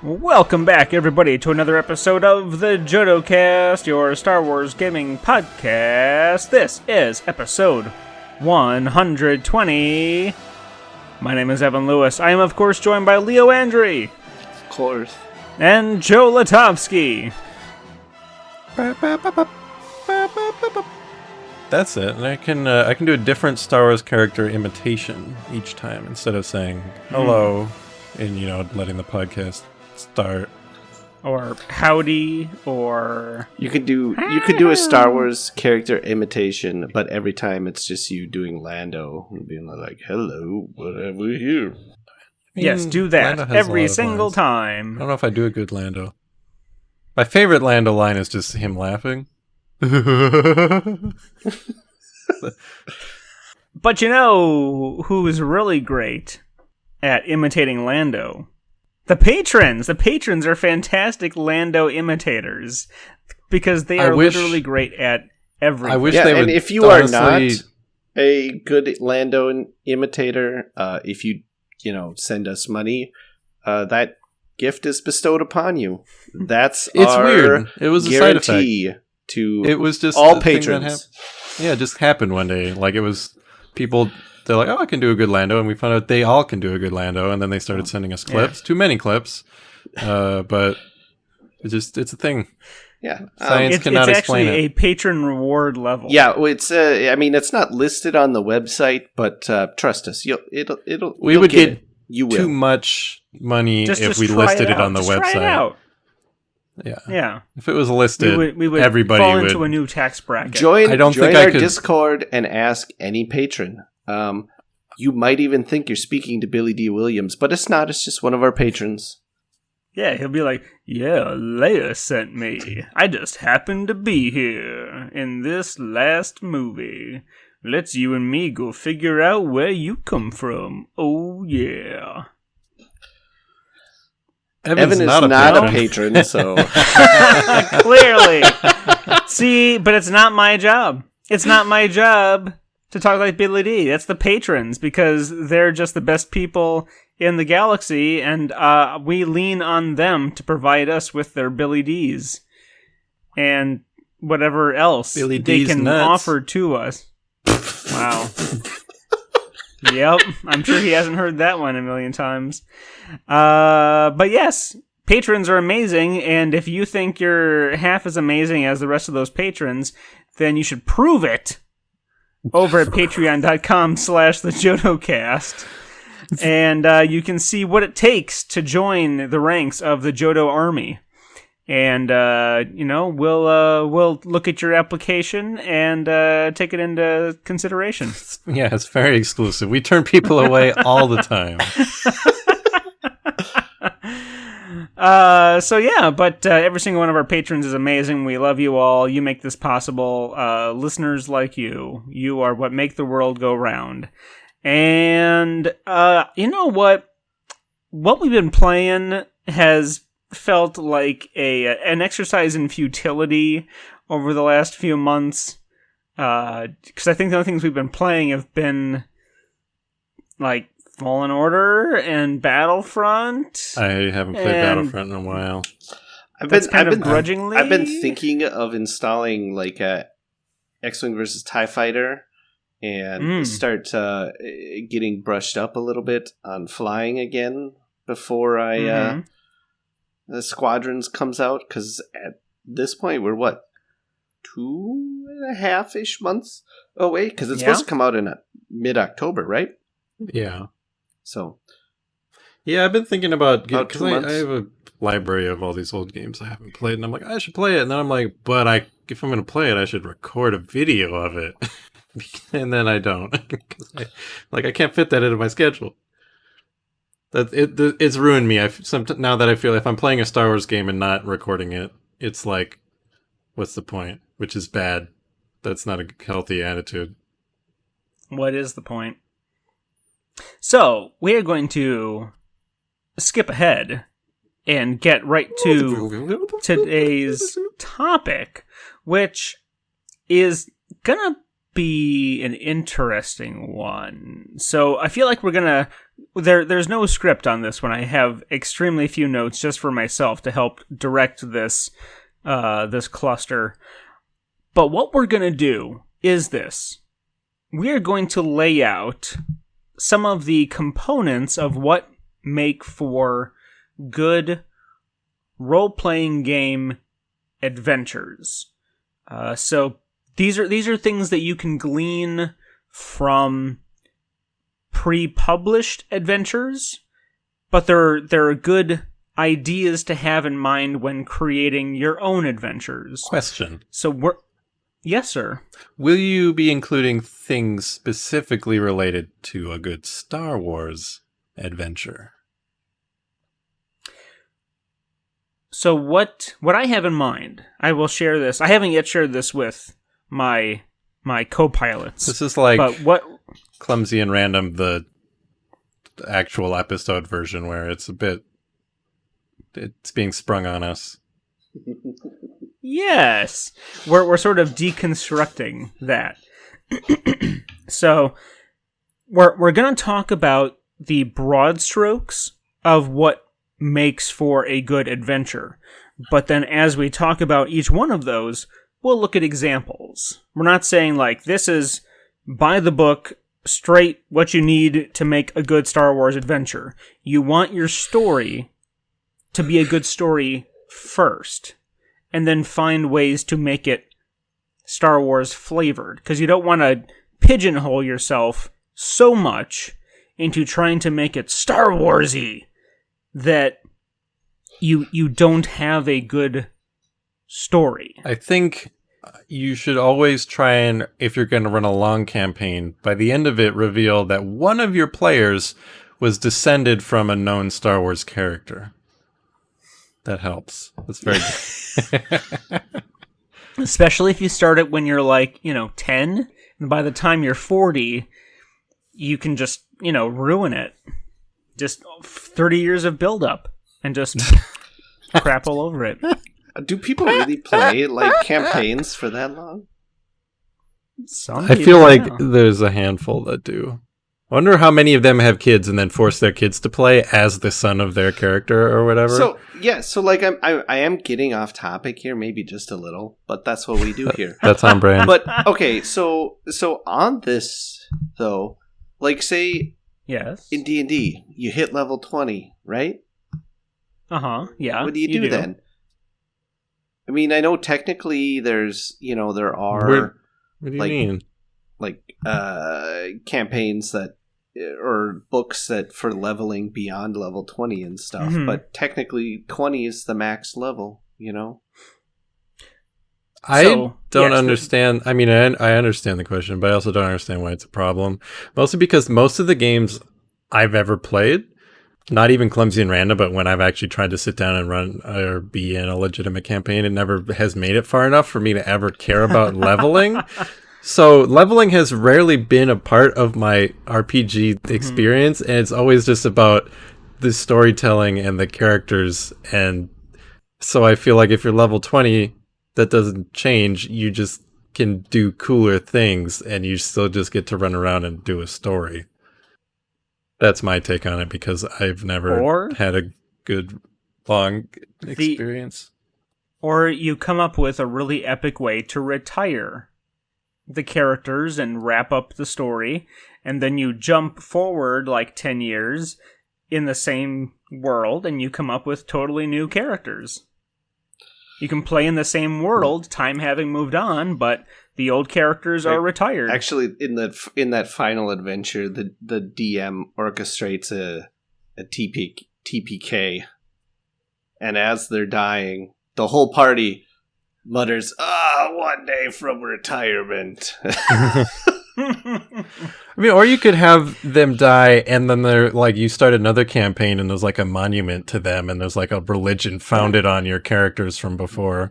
Welcome back, everybody, to another episode of the Jodo Cast, your Star Wars gaming podcast. This is episode 120. My name is Evan Lewis. I am, of course, joined by Leo Andry. Of course. And Joe Latovsky. That's it. And I can do a different Star Wars character imitation each time instead of saying hello and, letting the podcast start. Or howdy, or... You could do a Star Wars character imitation, but every time it's just you doing Lando and being like, hello, what have we here? Yes, do that every single time. I don't know if I do a good Lando. My favorite Lando line is just him laughing. But you know who is really great at imitating Lando? The patrons! The patrons are fantastic Lando imitators because they are literally great at everything. I wish they would. And if you are not a good Lando imitator, if you send us money, that gift is bestowed upon you. It's our weird. It was a side effect to it was just all patrons. It just happened one day. Like, it was people. They're like, oh, I can do a good Lando, and we found out they all can do a good Lando, and then they started sending us clips. Yeah. Too many clips, but it's a thing. Yeah, science cannot explain it. It's actually a patron reward level. Yeah, it's it's not listed on the website, but trust us, you would get too much money if we listed it on the website. Try it out. Yeah. If it was listed, we would everybody fall would into a new tax bracket. Join our Discord and ask any patron. You might even think you're speaking to Billy D. Williams, but it's not. It's just one of our patrons. Yeah, he'll be like, yeah, Leia sent me. I just happened to be here in this last movie. Let's you and me go figure out where you come from. Oh, yeah. Evan is not a patron, so... Clearly. See, but it's not my job. It's not my job to talk like Billy D. That's the patrons, because they're just the best people in the galaxy, and we lean on them to provide us with their Billy Ds and whatever else Billy they D's can nuts. offer to us. Wow. Yep, I'm sure he hasn't heard that one a million times. But yes, patrons are amazing, and if you think you're half as amazing as the rest of those patrons, then you should prove it over at patreon.com/thejodocast. And you can see what it takes to join the ranks of the Jodo army. And, we'll look at your application and take it into consideration. Yeah, it's very exclusive. We turn people away all the time. But every single one of our patrons is amazing. We love you all. You make this possible. Listeners like you are what make the world go round. And, you know what? What we've been playing has felt like an exercise in futility over the last few months. Because I think the only things we've been playing have been, like, Fallen Order and Battlefront. I haven't played Battlefront in a while. I've been grudgingly. I've been thinking of installing like a X-Wing versus TIE Fighter and start getting brushed up a little bit on flying again before the Squadrons comes out. Because at this point we're 2.5-ish months away? Because it's supposed to come out in mid-October, right? Yeah. So, yeah, I've been thinking about because I have a library of all these old games I haven't played, and I'm like, I should play it, and then I'm like, but if I'm going to play it, I should record a video of it, and then I don't. I can't fit that into my schedule. It's ruined me. Now that I feel if I'm playing a Star Wars game and not recording it, it's like, what's the point? Which is bad. That's not a healthy attitude. What is the point? So, we are going to skip ahead and get right to today's topic, which is gonna be an interesting one. So, I feel like we're gonna there's no script on this one. I have extremely few notes just for myself to help direct this this cluster. But what we're going to do is this. We are going to lay out some of the components of what make for good role-playing game adventures. So these are things that you can glean from pre-published adventures, but they're good ideas to have in mind when creating your own adventures. Question. So yes, sir. Will you be including things specifically related to a good Star Wars adventure? So what I have in mind, I will share this. I haven't yet shared this with my co-pilots. This is like but what Clumsy and Random, the actual episode version, where it's being sprung on us. Yes, we're sort of deconstructing that. So we're going to talk about the broad strokes of what makes for a good adventure. But then as we talk about each one of those, we'll look at examples. We're not saying like this is by the book straight what you need to make a good Star Wars adventure. You want your story to be a good story first, and then find ways to make it Star Wars flavored, because you don't want to pigeonhole yourself so much into trying to make it Star Warsy that you don't have a good story. I think you should always try and, if you're going to run a long campaign, by the end of it reveal that one of your players was descended from a known Star Wars character. That helps. That's very good. Especially if you start it when you're like, 10, and by the time you're 40, you can just, ruin it. Just 30 years of build-up and just crap all over it. Do people really play like campaigns for that long? I feel like there's a handful that do. I wonder how many of them have kids and then force their kids to play as the son of their character or whatever. So like I am getting off topic here, maybe just a little, but that's what we do here. That's on brand. But okay, so on this though, like say yes, in D&D you hit level 20, right? Yeah. What do you do then? I mean, I know technically there's there are what do you mean? Like campaigns that or books that for leveling beyond level 20 and stuff, but technically 20 is the max level, I don't understand. I mean, I understand the question, but I also don't understand why it's a problem. Mostly because most of the games I've ever played, not even Clumsy and Random, but when I've actually tried to sit down and run or be in a legitimate campaign, it never has made it far enough for me to ever care about leveling. So leveling has rarely been a part of my RPG experience, and it's always just about the storytelling and the characters. And so I feel like if you're level 20, that doesn't change. You just can do cooler things, and you still just get to run around and do a story. That's my take on it, because I've never had a good, long experience. Or you come up with a really epic way to retire the characters and wrap up the story, and then you jump forward like 10 years in the same world, and you come up with totally new characters. You can play in the same world, time having moved on, but the old characters are retired. Actually, in that final adventure, the DM orchestrates a TPK, and as they're dying, the whole party mutters, one day from retirement. I mean, or you could have them die, and then they're like, you start another campaign, and there's like a monument to them, and there's like a religion founded on your characters from before.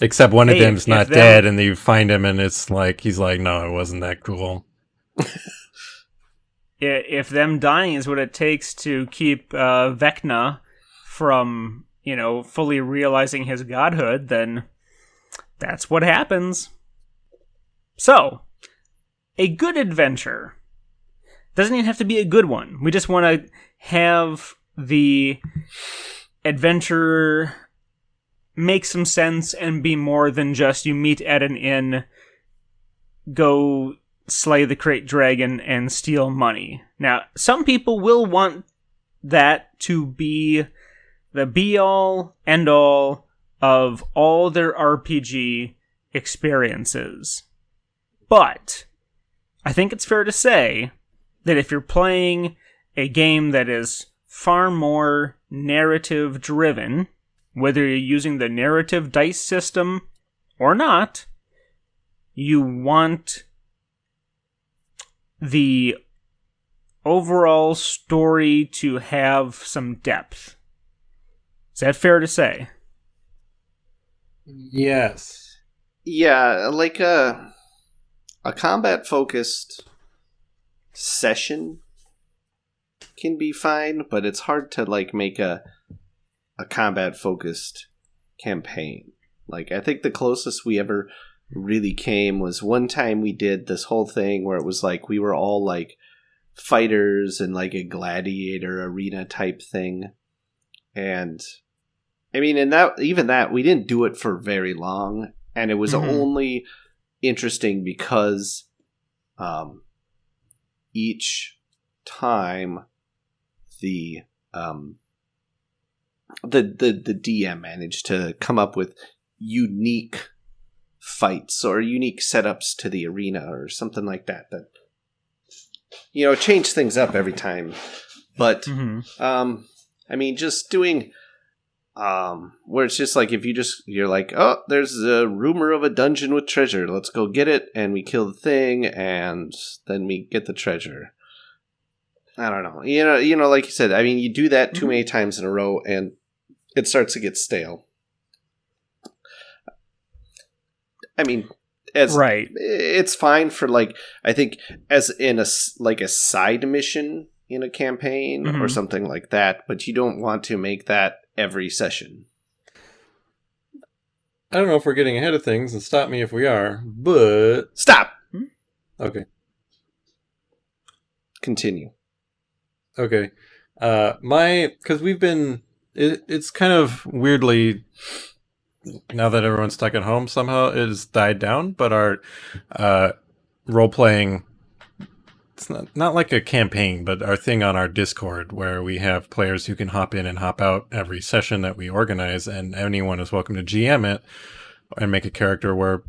Except one of them's not dead, and you find him, and it's like he's like, no, it wasn't that cool. If them dying is what it takes to keep Vecna from fully realizing his godhood, then that's what happens. So, a good adventure. Doesn't even have to be a good one. We just want to have the adventure make some sense and be more than just you meet at an inn, go slay the crate dragon, and steal money. Now, some people will want that to be the be-all, end-all of all their RPG experiences. But I think it's fair to say that if you're playing a game that is far more narrative-driven, whether you're using the narrative dice system or not, you want the overall story to have some depth. Is that fair to say? Yes. Yeah, like a combat-focused session can be fine, but it's hard to like make a combat-focused campaign. Like, I think the closest we ever really came was one time we did this whole thing where it was like we were all like fighters in like a gladiator arena type thing. And I mean, and that even that we didn't do it for very long, and it was only interesting because each time the DM managed to come up with unique fights or unique setups to the arena or something like that changed things up every time. But I mean, just doing where it's just like if you're like, oh, there's a rumor of a dungeon with treasure, let's go get it, and we kill the thing and then we get the treasure. I don't know. You know, like you said, I mean, you do that too many times in a row and it starts to get stale. I mean, it's fine for like, I think as in a side mission in a campaign or something like that, but you don't want to make that every session. I don't know if we're getting ahead of things, and stop me if we are, but... Stop! Okay. Continue. Okay. Because we've been... It's kind of weirdly... Now that everyone's stuck at home, somehow it has died down, but our role-playing... It's not like a campaign, but our thing on our Discord, where we have players who can hop in and hop out every session that we organize, and anyone is welcome to GM it and make a character where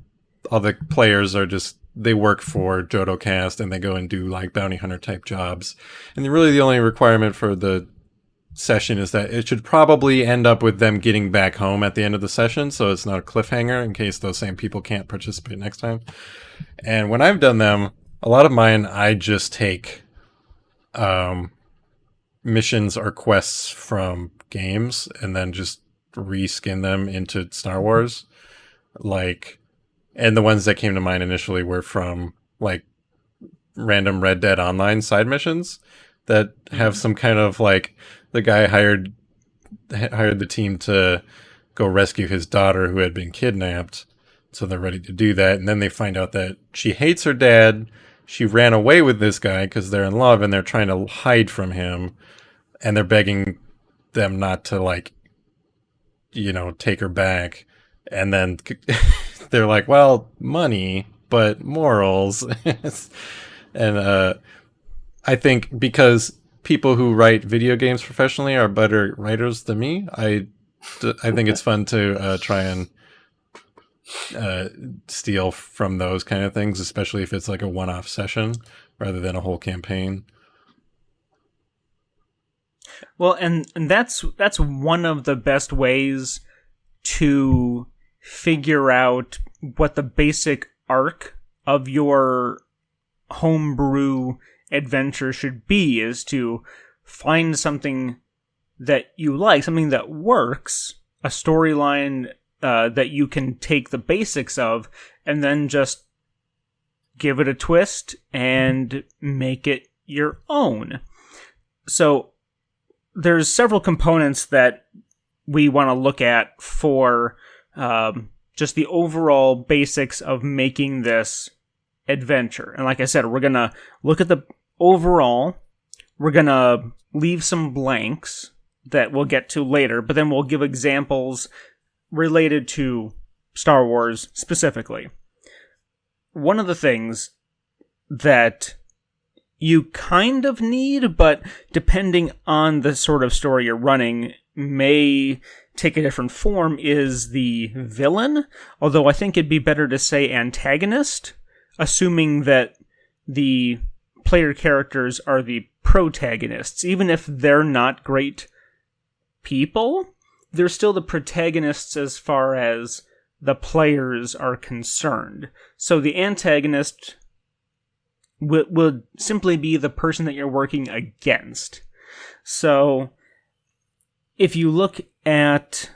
all the players are just... They work for Jodo Cast, and they go and do like bounty hunter type jobs. And really the only requirement for the session is that it should probably end up with them getting back home at the end of the session, so it's not a cliffhanger in case those same people can't participate next time. And when I've done them, a lot of mine, I just take missions or quests from games and then just reskin them into Star Wars. And the ones that came to mind initially were from like random Red Dead Online side missions that have some kind of like the guy hired the team to go rescue his daughter who had been kidnapped. So they're ready to do that. And then they find out that she hates her dad. She ran away with this guy because they're in love and they're trying to hide from him. And they're begging them not to like, take her back. And then they're like, well, money, but morals. And I think because people who write video games professionally are better writers than me, I think it's fun to try and steal from those kind of things, especially if it's like a one-off session rather than a whole campaign. Well, and that's one of the best ways to figure out what the basic arc of your homebrew adventure should be, is to find something that you like, something that works, a storyline that you can take the basics of, and then just give it a twist and make it your own. So there's several components that we want to look at for just the overall basics of making this adventure. And like I said, we're going to look at the overall, we're going to leave some blanks that we'll get to later, but then we'll give examples related to Star Wars specifically. One of the things that you kind of need, but depending on the sort of story you're running, may take a different form, is the villain. Although I think it'd be better to say antagonist, assuming that the player characters are the protagonists. Even if they're not great people, they're still the protagonists as far as the players are concerned. So the antagonist would simply be the person that you're working against. So if you look at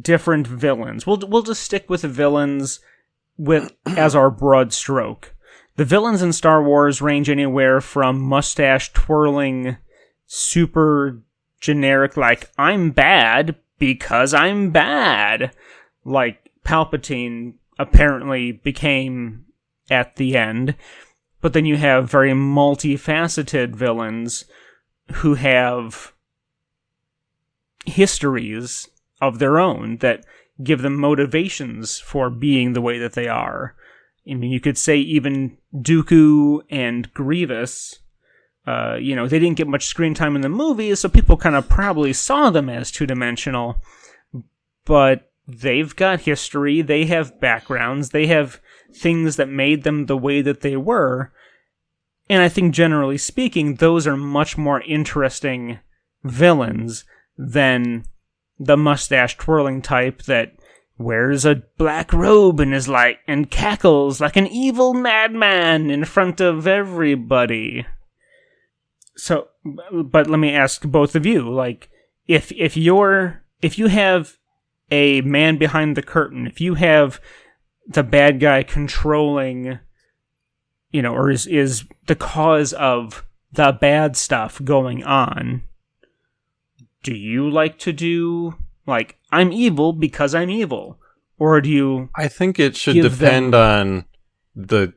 different villains, we'll just stick with the villains as our broad stroke. The villains in Star Wars range anywhere from mustache-twirling, super generic, like, I'm bad because I'm bad, like Palpatine apparently became at the end. But then you have very multifaceted villains who have histories of their own that give them motivations for being the way that they are. I mean, you could say even Dooku and Grievous, they didn't get much screen time in the movies, so people kind of probably saw them as two-dimensional. But they've got history, they have backgrounds, they have things that made them the way that they were. And I think, generally speaking, those are much more interesting villains than the mustache-twirling type that wears a black robe and cackles like an evil madman in front of everybody. So, but let me ask both of you, like, if you have a man behind the curtain, if you have the bad guy controlling, or is the cause of the bad stuff going on, do you like to do, like, I'm evil because I'm evil? Or do you... I think it should depend on the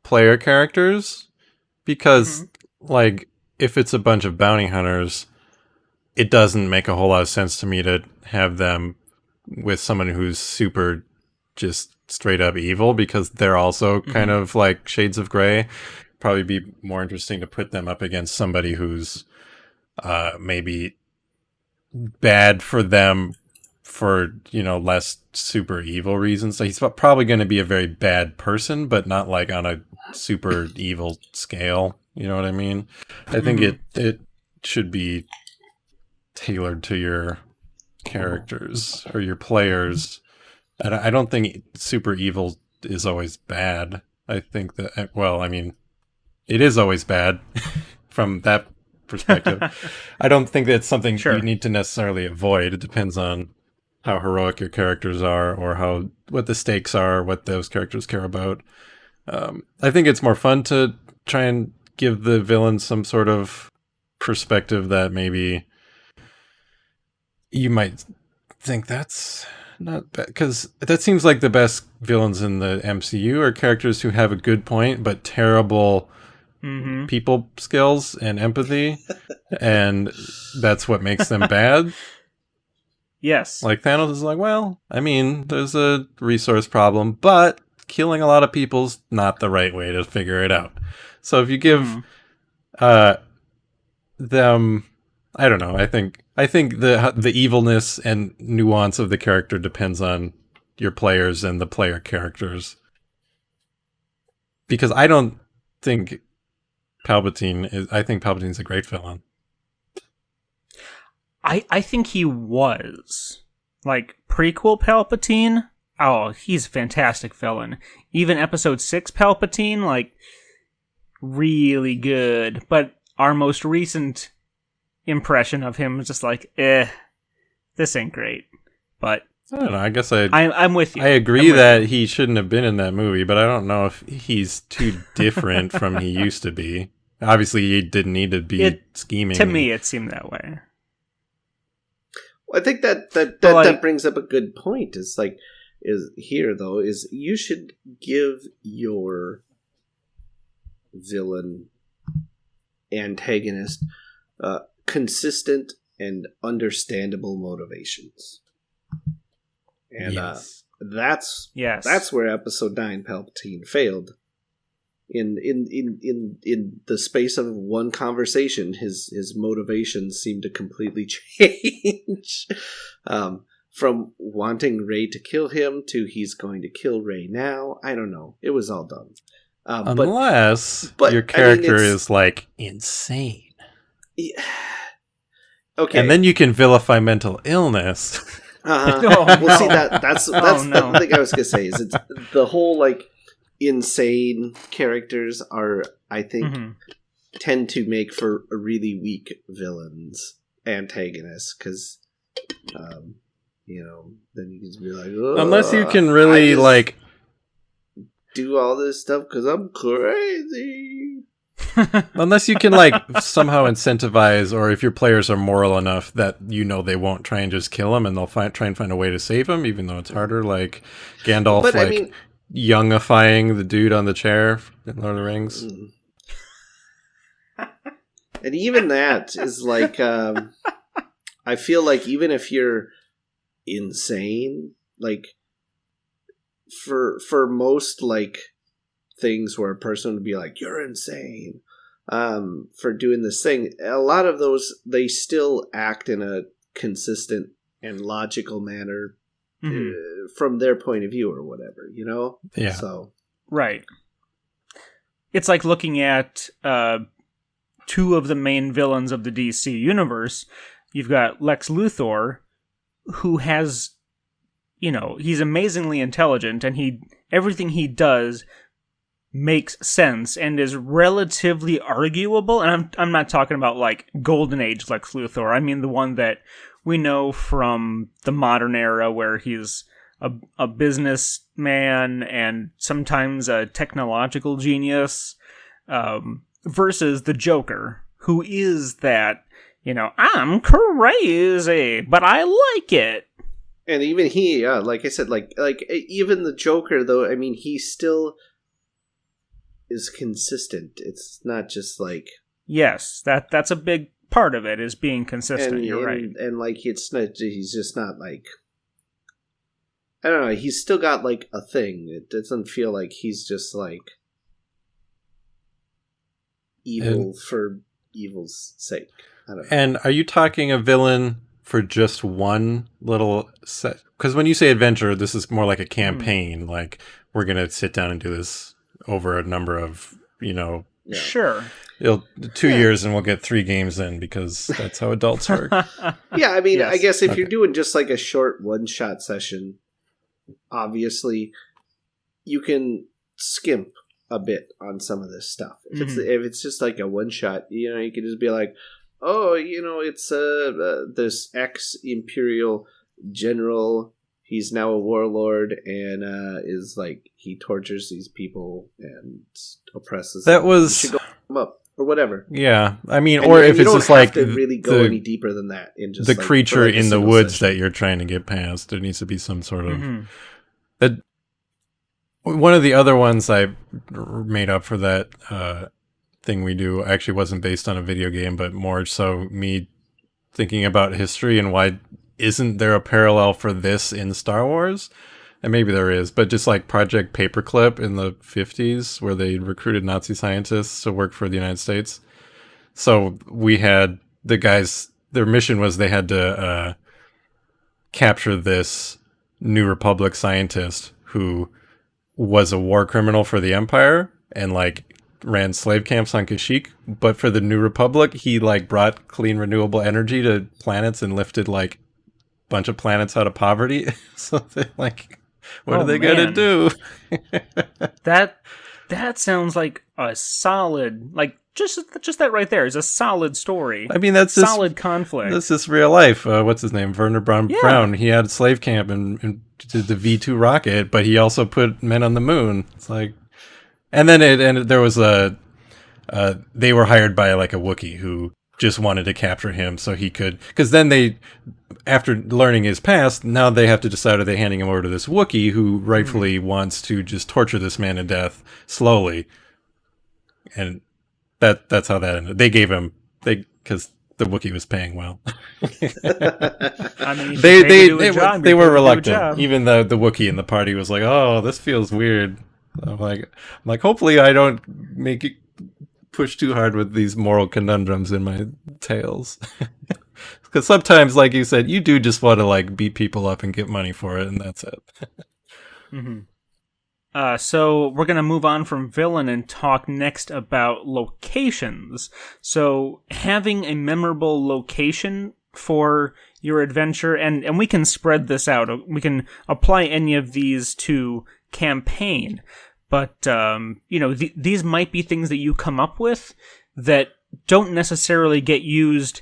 player characters, because, like, if it's a bunch of bounty hunters, it doesn't make a whole lot of sense to me to have them with someone who's super just straight up evil, because they're also kind of like shades of gray. Probably be more interesting to put them up against somebody who's maybe bad for them for, less super evil reasons. So he's probably going to be a very bad person, but not like on a super evil scale. You know what I mean? I think it should be tailored to your characters or your players. I don't think super evil is always bad. I think that, it is always bad from that perspective. I don't think that's something you need to necessarily avoid. It depends on how heroic your characters are, or what the stakes are, what those characters care about. I think it's more fun to try and give the villain some sort of perspective that maybe you might think that's not bad, because that seems like the best villains in the MCU are characters who have a good point but terrible people skills and empathy, and that's what makes them bad. Yes. Like Thanos is like, well, there's a resource problem, but killing a lot of people's not the right way to figure it out. So if you give them, I don't know, I think the evilness and nuance of the character depends on your players and the player characters. Because I don't think I think Palpatine's a great villain. I think he was. Like, prequel Palpatine, he's a fantastic villain. Even episode 6 Palpatine, like, really good. But our most recent impression of him was just like, this ain't great. But I don't know, I guess I'm with you. I agree that he shouldn't have been in that movie, but I don't know if he's too different from he used to be. Obviously, he didn't need to be scheming. To me, it seemed that way. Well, I think that brings up a good point. Is you should give your villain antagonist consistent and understandable motivations. And yes. That's where episode 9 Palpatine failed. In the space of one conversation, his motivations seemed to completely change. From wanting Rey to kill him to he's going to kill Rey now. I don't know. It was all dumb. Unless your character is like insane. Yeah. Okay. And then you can vilify mental illness. Well, see, that's the thing I was gonna say. Is it's the whole like insane characters are, I think, tend to make for a really weak antagonists, because then you can be like, unless you can really like do all this stuff because I'm crazy. Unless you can like somehow incentivize, or if your players are moral enough that they won't try and just kill him, and they'll try and find a way to save him, even though it's harder. Like Gandalf, youngifying the dude on the chair in Lord of the Rings. And even that is like, I feel like even if you're insane, like for most like things where a person would be like, you're insane for doing this thing, a lot of those, they still act in a consistent and logical manner from their point of view or whatever, Yeah. So right. It's like looking at two of the main villains of the DC universe. You've got Lex Luthor, who has, he's amazingly intelligent, and everything he does makes sense and is relatively arguable. And I'm not talking about like Golden Age Lex Luthor. I mean the one that we know from the modern era, where he's a businessman and sometimes a technological genius, versus the Joker, who is that, I'm crazy, but I like it. And even he, like I said, like even the Joker, though, I mean, he still is consistent. It's not just like... Yes, that's a big part of it, is being consistent. You're right. And like, he's just not like... I don't know, he's still got like a thing. It doesn't feel like he's just like evil for evil's sake. I don't know. And are you talking a villain for just one little set? Because when you say adventure, this is more like a campaign. Like, we're going to sit down and do this over a number of, Sure. 2 years and we'll get 3 games in, because that's how adults work. Yeah, I mean, yes. I guess if you're doing just like a short one-shot session, obviously you can skimp a bit on some of this stuff. If it's just like a one-shot, you can just be like, oh, it's this ex-Imperial general. He's now a warlord and is like, he tortures these people and oppresses them. You should go him up or whatever. Yeah, I mean, or if it's just like to really go any deeper than that, in just the like, creature like in the woods that you're trying to get past. There needs to be some sort of that. One of the other ones I made up for that thing we do actually wasn't based on a video game, but more so me thinking about history and why isn't there a parallel for this in Star Wars? And maybe there is, but just like Project Paperclip in the 50s, where they recruited Nazi scientists to work for the United States. So we had the guys, their mission was they had to capture this New Republic scientist who was a war criminal for the Empire and like ran slave camps on Kashyyyk. But for the New Republic, he like brought clean renewable energy to planets and lifted like bunch of planets out of poverty. So they're like, what are they gonna do? that sounds like a solid, like just that right there is a solid story. I mean, that's solid conflict. That's just real life. What's his name? Werner Braun. He had a slave camp and did the V2 rocket, but he also put men on the moon. It's like, and then there was they were hired by like a Wookiee who just wanted to capture him so he could, because then they, after learning his past, now they have to decide, are they handing him over to this Wookiee who rightfully wants to just torture this man to death slowly, and that's how that ended. They gave him because the Wookiee was paying well. I mean, they were reluctant, even though the Wookiee in the party was like, "Oh, this feels weird." I'm like, hopefully I don't make it push too hard with these moral conundrums in my tales. Because sometimes, like you said, you do just want to like beat people up and get money for it, and that's it. Mm-hmm. So we're going to move on from villain and talk next about locations. So having a memorable location for your adventure, and we can spread this out. We can apply any of these to campaign. But, these might be things that you come up with that don't necessarily get used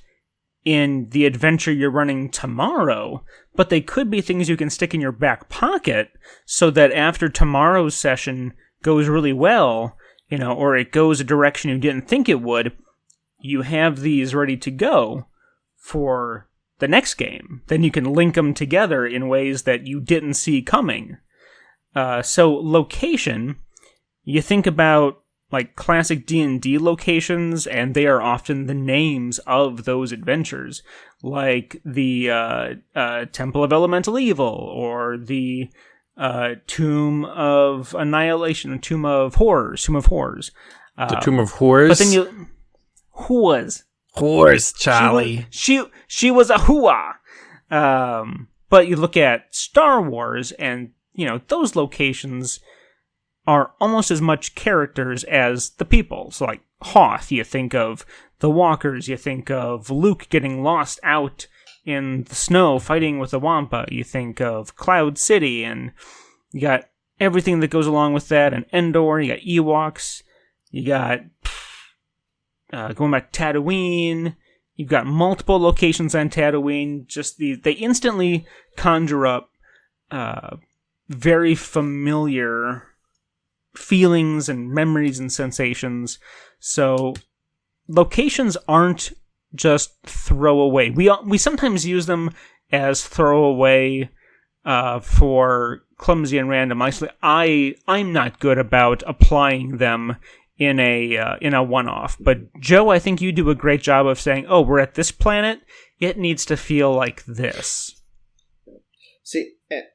in the adventure you're running tomorrow, but they could be things you can stick in your back pocket so that after tomorrow's session goes really well, or it goes a direction you didn't think it would, you have these ready to go for the next game. Then you can link them together in ways that you didn't see coming. So location, you think about like classic D&D locations, and they are often the names of those adventures, like the Temple of Elemental Evil, or the Tomb of Annihilation, Tomb of Horrors. The Tomb of Horrors? But then you... Horrors, Charlie. She was a hooah! But you look at Star Wars, and, those locations are almost as much characters as the people. So like Hoth, you think of the Walkers, you think of Luke getting lost out in the snow fighting with the Wampa, you think of Cloud City, and you got everything that goes along with that, and Endor, you got Ewoks, you got going back to Tatooine, you've got multiple locations on Tatooine, they instantly conjure up very familiar feelings and memories and sensations. So locations aren't just throwaway. We sometimes use them as throwaway for clumsy and random. I'm not good about applying them in a one-off. But Joe, I think you do a great job of saying, "Oh, we're at this planet. It needs to feel like this." See,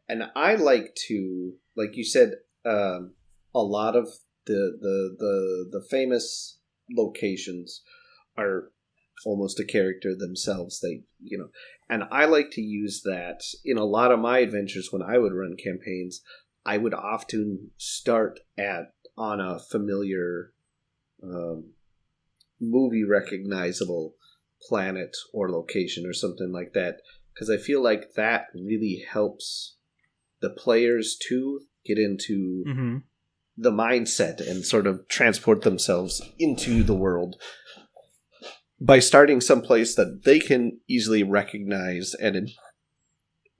and I like to, like you said, a lot of the famous locations are almost a character themselves. And I like to use that in a lot of my adventures. When I would run campaigns, I would often start on a familiar, movie recognizable planet or location or something like that, because I feel like that really helps the players to get into the mindset and sort of transport themselves into the world by starting someplace that they can easily recognize and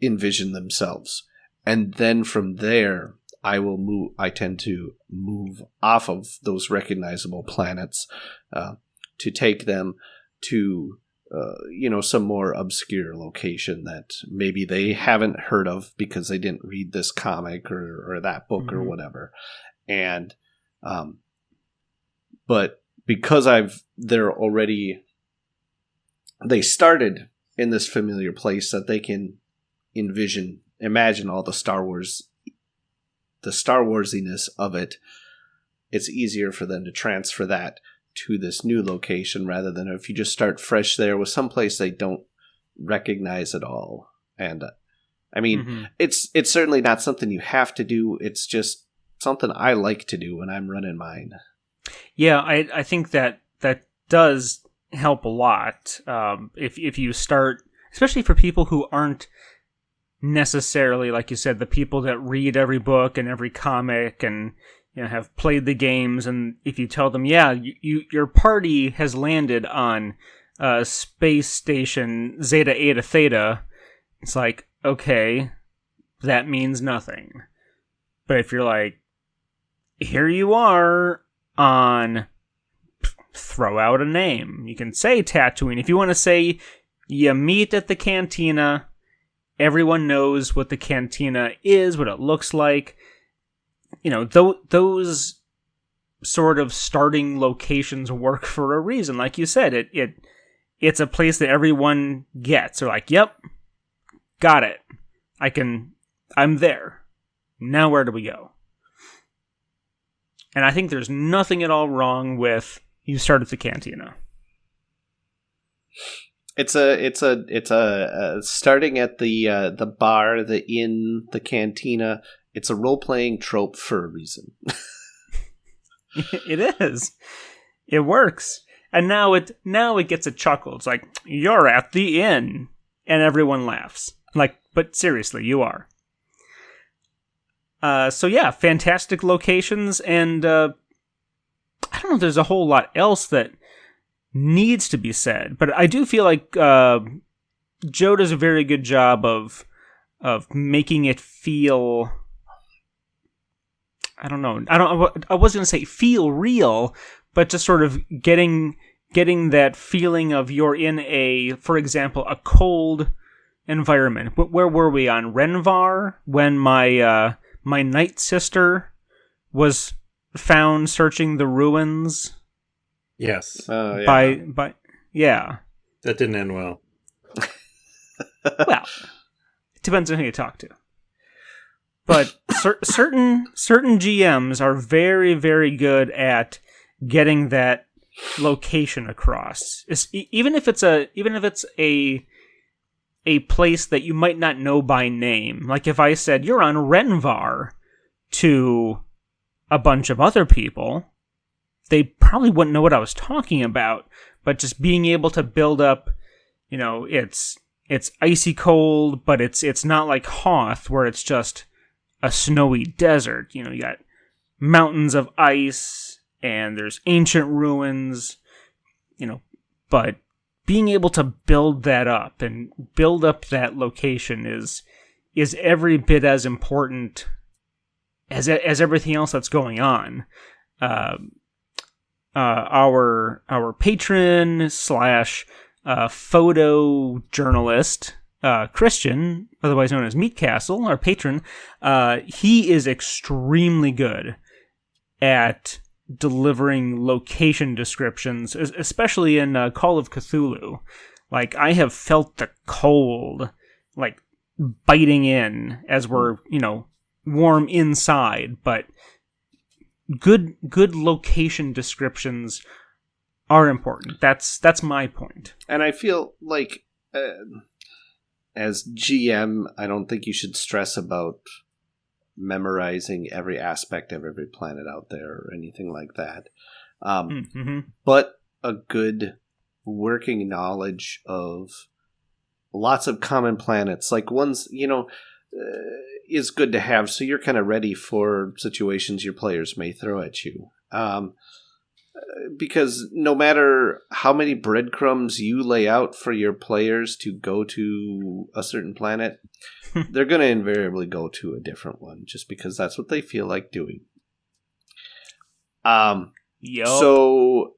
envision themselves. And then from there, I tend to move off of those recognizable planets to take them to some more obscure location that maybe they haven't heard of because they didn't read this comic or that book or whatever. And, but because they started in this familiar place that they can imagine all the Star Warsiness of it, it's easier for them to transfer that to this new location rather than if you just start fresh there with someplace they don't recognize at all. And, it's certainly not something you have to do. It's just something I like to do when I'm running mine. Yeah, I think that does help a lot. If you start, especially for people who aren't necessarily, like you said, the people that read every book and every comic and have played the games, and if you tell them, your party has landed on space station Zeta Eta Theta, it's like, okay, that means nothing. But if you're like, here you are on, throw out a name. You can say Tatooine. If you want to say you meet at the cantina, everyone knows what the cantina is, what it looks like. Those sort of starting locations work for a reason. Like you said, it's a place that everyone gets. They're like, yep, got it. I'm there. Now where do we go? And I think there's nothing at all wrong with you start at the cantina. It's a starting at the bar, the inn, the cantina. It's a role-playing trope for a reason. It is. It works. And now it gets a chuckle. It's like, you're at the inn. And everyone laughs. Like, but seriously, you are. So yeah, fantastic locations, and I don't know if there's a whole lot else that needs to be said, but I do feel like Joe does a very good job of making it feel, I was going to say feel real, but just sort of getting that feeling of you're in for example, a cold environment. Where were we on Renvar when my night sister was found searching the ruins? Yes. By yeah. That didn't end well. Well, it depends on who you talk to. But certain GMs are very, very good at getting that location across. Even if it's a place that you might not know by name. Like if I said, you're on Renvar to a bunch of other people, they probably wouldn't know what I was talking about. But just being able to build up, it's icy cold, but it's not like Hoth, where it's just a snowy desert. You got mountains of ice, and there's ancient ruins, but being able to build that up and build up that location is every bit as important as everything else that's going on. Our patron / photo journalist, Christian, otherwise known as Meat Castle, our patron, he is extremely good at delivering location descriptions, especially in Call of Cthulhu. Like, I have felt the cold, like, biting in as we're, warm inside, but good location descriptions are important. That's my point. And I feel like, as GM, I don't think you should stress about memorizing every aspect of every planet out there or anything like that. But a good working knowledge of lots of common planets, like ones, is good to have, so you're kind of ready for situations your players may throw at you. Because no matter how many breadcrumbs you lay out for your players to go to a certain planet, they're going to invariably go to a different one just because that's what they feel like doing. Yep. So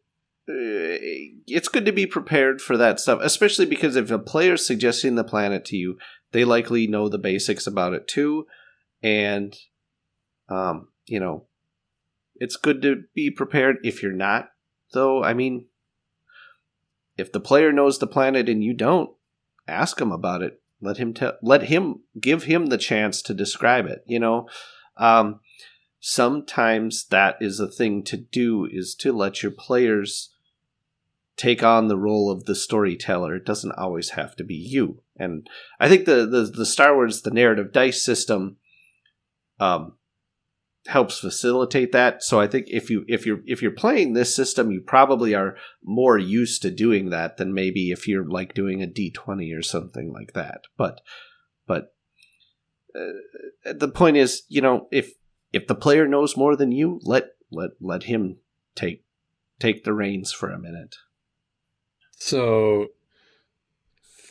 it's good to be prepared for that stuff, especially because if a player's suggesting the planet to you, they likely know the basics about it too. And, it's good to be prepared. If you're not, though, I mean, if the player knows the planet and you don't, ask him about it. Let him give him the chance to describe it. Sometimes that is a thing to do, is to let your players take on the role of the storyteller. It doesn't always have to be you. And I think the Star Wars, the narrative dice system, helps facilitate that. So I think if you're playing this system, you probably are more used to doing that than maybe if you're like doing a D20 or something like that. But the point is, if the player knows more than you, let him take the reins for a minute. So,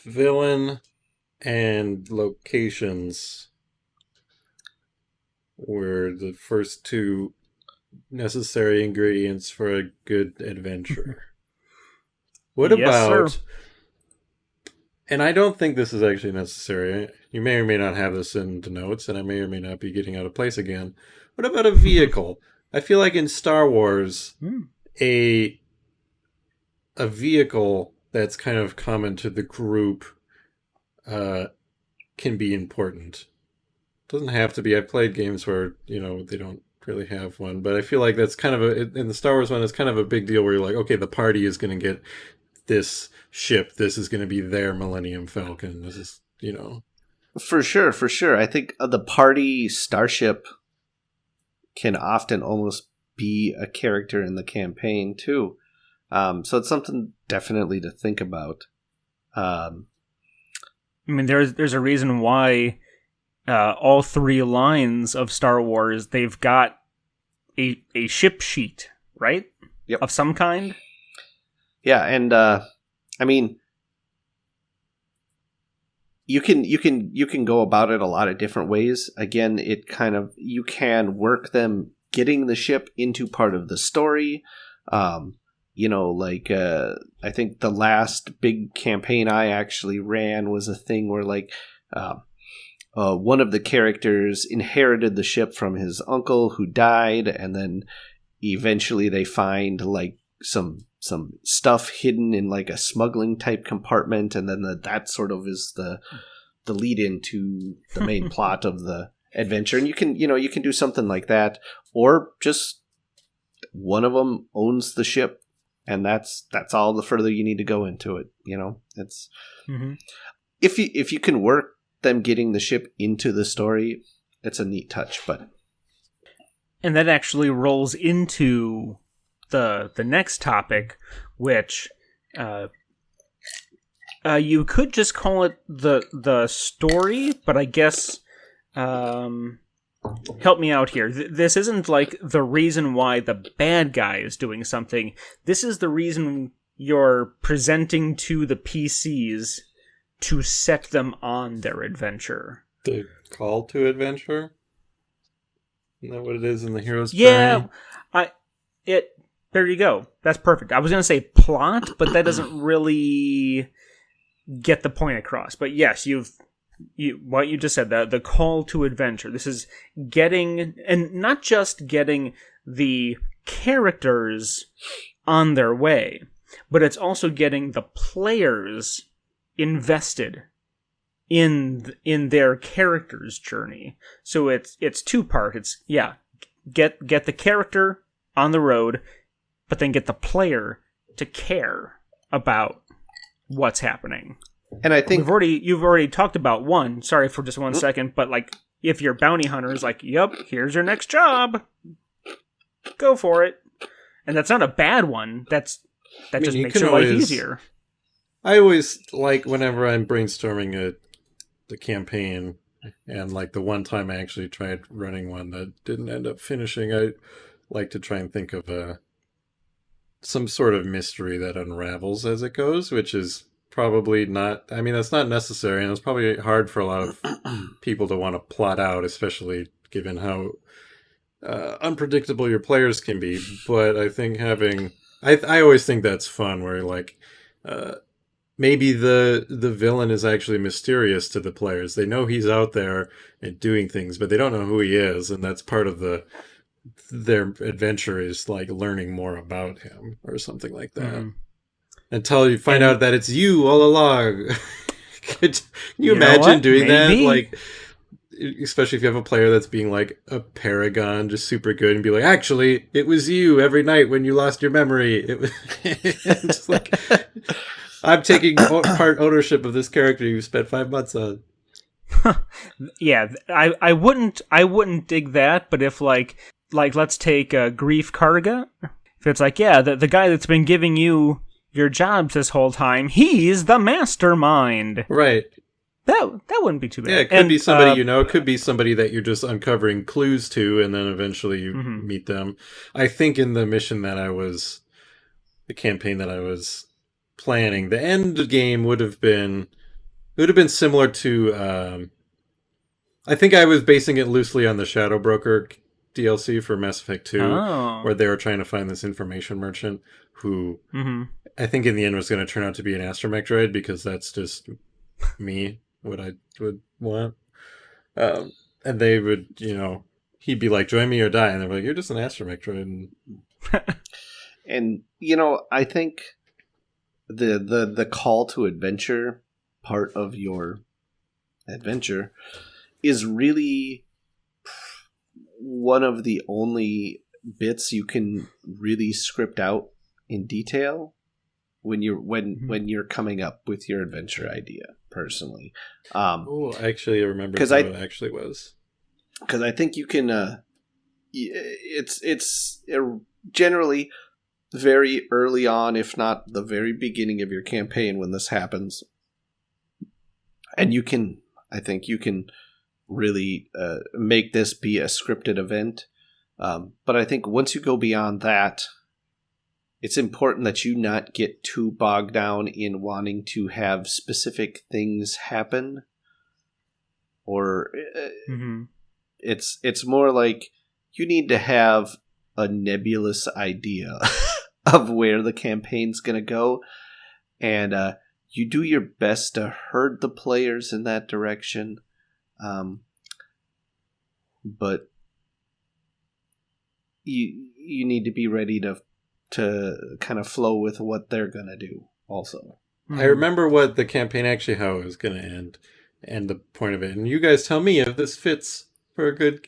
villain and locations were the first two necessary ingredients for a good adventure. What about... Sir. And I don't think this is actually necessary. You may or may not have this in the notes, and I may or may not be getting out of place again. What about a vehicle? I feel like in Star Wars, a vehicle that's kind of common to the group can be important. Doesn't have to be. I've played games where, they don't really have one, but I feel like that's kind of in the Star Wars one, it's kind of a big deal where you're like, okay, the party is going to get this ship. This is going to be their Millennium Falcon. This is, For sure. I think the party starship can often almost be a character in the campaign too. So it's something definitely to think about. There's a reason why all 3 lines of Star Wars, they've got a ship sheet, right? Yep. Of some kind. Yeah, and you can go about it a lot of different ways. Again, you can work them getting the ship into part of the story. I think the last big campaign I actually ran was a thing where one of the characters inherited the ship from his uncle who died, and then eventually they find some stuff hidden in a smuggling type compartment, and then that sort of is the lead into the main plot of the adventure. And you can do something like that, or just one of them owns the ship, and that's all the further you need to go into it. It's if you can work them getting the ship into the story, it's a neat touch. And that actually rolls into the next topic, which you could just call it the story, but I guess help me out here. This isn't the reason why the bad guy is doing something. This is the reason you're presenting to the PCs to set them on their adventure. The call to adventure? Isn't that what it is in the hero's journey? Yeah, there you go. That's perfect. I was going to say plot, but that doesn't really get the point across. But yes, what you just said, the call to adventure. This is getting, and not just getting the characters on their way, but it's also getting the players invested in their character's journey. So it's 2-part. It's get the character on the road, but then get the player to care about what's happening. And I think you've already talked about one. Sorry for just 1 second, but if your bounty hunter is yep, here's your next job, go for it. And that's not a bad one. That just makes your life easier. I always whenever I'm brainstorming the campaign, and the one time I actually tried running one that didn't end up finishing, I like to try and think of some sort of mystery that unravels as it goes, which is probably not, that's not necessary, and it's probably hard for a lot of people to want to plot out, especially given how unpredictable your players can be. But I think I always think that's fun, where maybe the villain is actually mysterious to the players. They know he's out there and doing things, but they don't know who he is, and that's part of their adventure is learning more about him or something like that. Until you find out that it's you all along. Can you imagine doing that? Especially if you have a player that's being a paragon, just super good, and be actually, it was you every night when you lost your memory. It was just I'm taking part ownership of this character you spent 5 months on. Yeah, I wouldn't dig that, but if let's take Grief Karga. If it's the guy that's been giving you your jobs this whole time, he's the mastermind. Right. That wouldn't be too bad. Yeah, it could be somebody it could be somebody that you're just uncovering clues to, and then eventually you meet them. I think in the campaign that I was planning, the end game would have been similar to I think I was basing it loosely on the Shadow Broker DLC for Mass Effect 2, where they were trying to find this information merchant who I think in the end was going to turn out to be an astromech droid, because that's just me, what I would want. And they would, he'd be like, "Join me or die," and they're like, "You're just an astromech droid." And I think the call to adventure part of your adventure is really one of the only bits you can really script out in detail when you're coming up with your adventure idea. Personally, actually, I remember how it actually was, because I think you can. It's generally very early on, if not the very beginning of your campaign, when this happens, and I think you can really make this be a scripted event. But I think once you go beyond that, it's important that you not get too bogged down in wanting to have specific things happen, or it's more like you need to have a nebulous idea of where the campaign's going to go, and you do your best to herd the players in that direction, but you need to be ready to kind of flow with what they're going to do also. I remember what the campaign actually, how it was going to end and the point of it. And you guys tell me if this fits for a good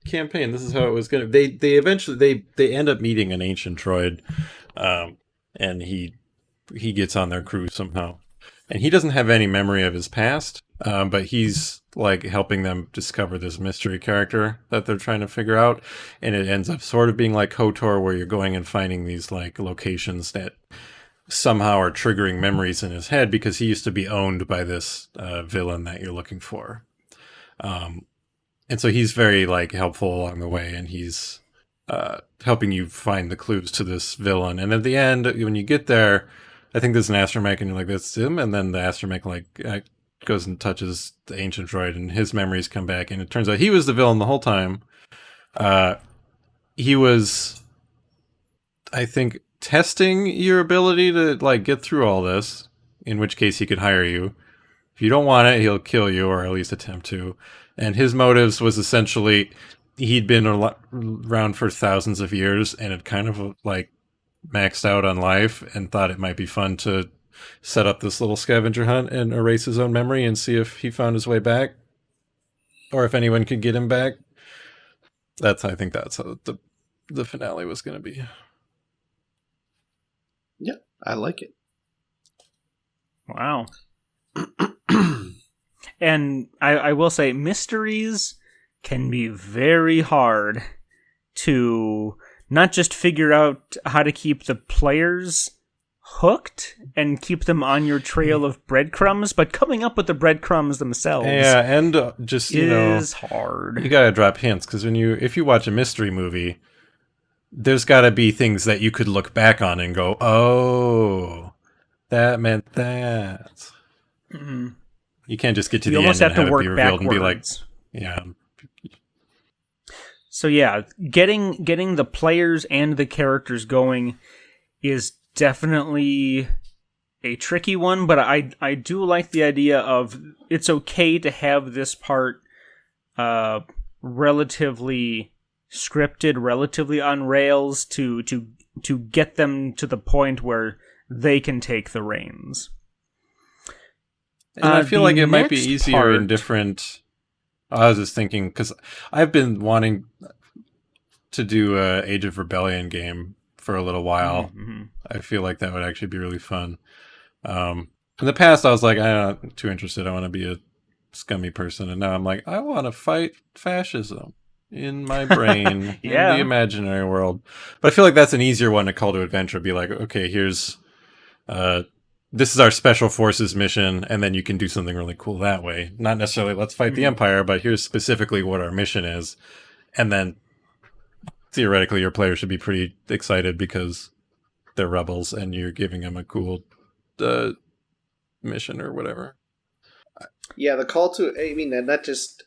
campaign. This is how it was going to... They eventually... They end up meeting an ancient droid, and he gets on their crew somehow. And he doesn't have any memory of his past, but he's like helping them discover this mystery character that they're trying to figure out. And it ends up sort of being like KOTOR, where you're going and finding these like locations that somehow are triggering memories in his head because he used to be owned by this villain that you're looking for. And so he's very like helpful along the way, and he's helping you find the clues to this villain. And at the end, when you get there, I think there's an astromech, and you're like, that's him. And then the astromech like goes and touches the ancient droid, and his memories come back. And it turns out he was the villain the whole time. He was, I think, testing your ability to like get through all this, in which case he could hire you. If you don't want it, he'll kill you, or at least attempt to. And his motives was essentially he'd been around for thousands of years and had kind of like maxed out on life and thought it might be fun to set up this little scavenger hunt and erase his own memory and see if he found his way back, or if anyone could get him back. I think that's how the finale was going to be. Yeah, I like it. Wow. And I will say, mysteries can be very hard to not just figure out how to keep the players hooked and keep them on your trail of breadcrumbs, but coming up with the breadcrumbs themselves. Yeah, and just is hard. You gotta drop hints, because if you watch a mystery movie, there's gotta be things that you could look back on and go, "Oh, that meant that." Mm-hmm. You can't just get to the end and have it be revealed and be like, "Yeah." So yeah, getting the players and the characters going is definitely a tricky one, but I do like the idea of it's okay to have this part relatively scripted, relatively on rails to get them to the point where they can take the reins. And I feel like it might be easier in different... I was just thinking, because I've been wanting to do a Age of Rebellion game for a little while. Mm-hmm. I feel like that would actually be really fun. In the past, I was like, I'm not too interested. I want to be a scummy person. And now I'm like, I want to fight fascism in my brain, in the imaginary world. But I feel like that's an easier one to call to adventure. Be like, okay, here's... this is our special forces mission, and then you can do something really cool that way. Not necessarily let's fight the Empire, but here's specifically what our mission is. And then theoretically your players should be pretty excited because they're rebels and you're giving them a cool mission or whatever. Yeah, the call to... I mean, and that just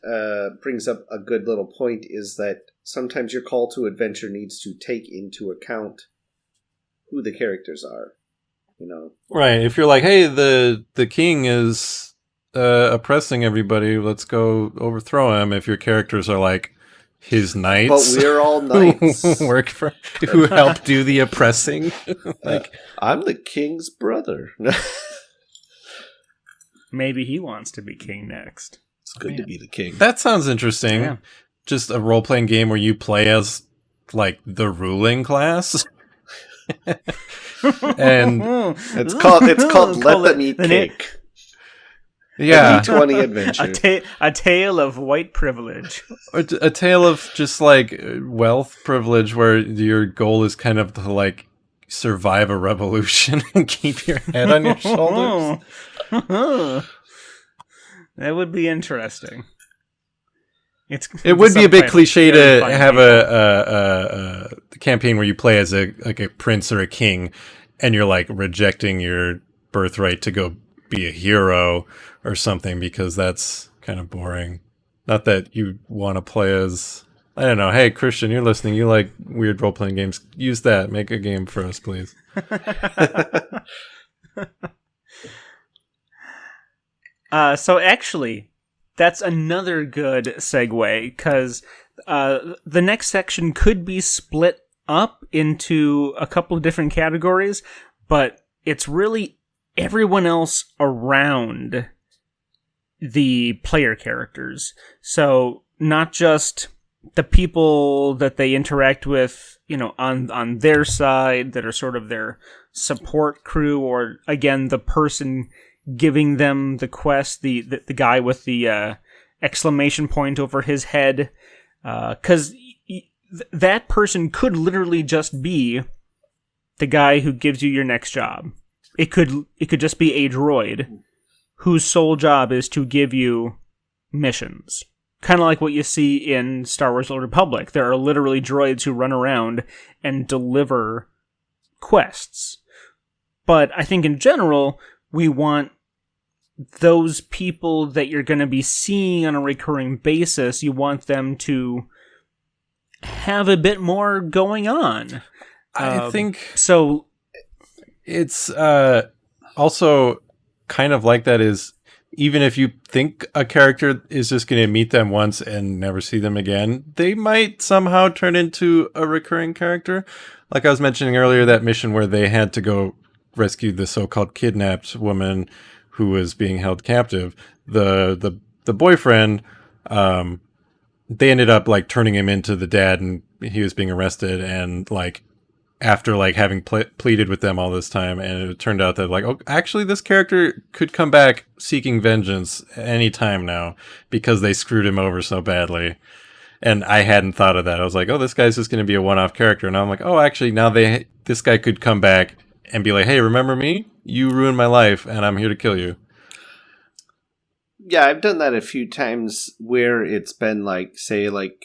brings up a good little point, is that sometimes your call to adventure needs to take into account who the characters are. You know? Right. If you're like, hey, the king is oppressing everybody, let's go overthrow him. If your characters are like, his knights. But we're all knights. Who help do the oppressing. I'm the king's brother. Maybe he wants to be king next. It's good to be the king. That sounds interesting. Yeah. Just a role-playing game where you play as, like, the ruling class. And it's called Let Them Eat Cake. Yeah. A D20 adventure. A tale of white privilege. Or a tale of just, like, wealth privilege where your goal is kind of to, like, survive a revolution and keep your head on your shoulders. That would be interesting. It would be a bit cliche to have a campaign where you play as a prince or a king, and you're like rejecting your birthright to go be a hero or something, because that's kind of boring. Not that you want to play as, I don't know. Hey, Christian, you're listening. You like weird role playing games? Use that. Make a game for us, please. So actually, that's another good segue, because the next section could be split up into a couple of different categories, but it's really everyone else around the player characters. So not just the people that they interact with, on their side that are sort of their support crew, or again, the person giving them the quest, the guy with the exclamation point over his head, because that person could literally just be the guy who gives you your next job. It could just be a droid whose sole job is to give you missions. Kind of like what you see in Star Wars: The Old Republic. There are literally droids who run around and deliver quests. But I think in general, we want those people that you're going to be seeing on a recurring basis, you want them to have a bit more going on. I think so. It's also kind of like that is, even if you think a character is just going to meet them once and never see them again, they might somehow turn into a recurring character. Like I was mentioning earlier, that mission where they had to go rescue the so-called kidnapped woman who was being held captive. The boyfriend, they ended up like turning him into the dad, and he was being arrested, and like after like having pleaded with them all this time, and it turned out that like, oh, actually this character could come back seeking vengeance any time now because they screwed him over so badly. And I hadn't thought of that. I was like, oh, this guy's just going to be a one-off character. And I'm like, oh, actually now this guy could come back and be like, hey, remember me? You ruined my life and I'm here to kill you. Yeah, I've done that a few times where it's been like, say, like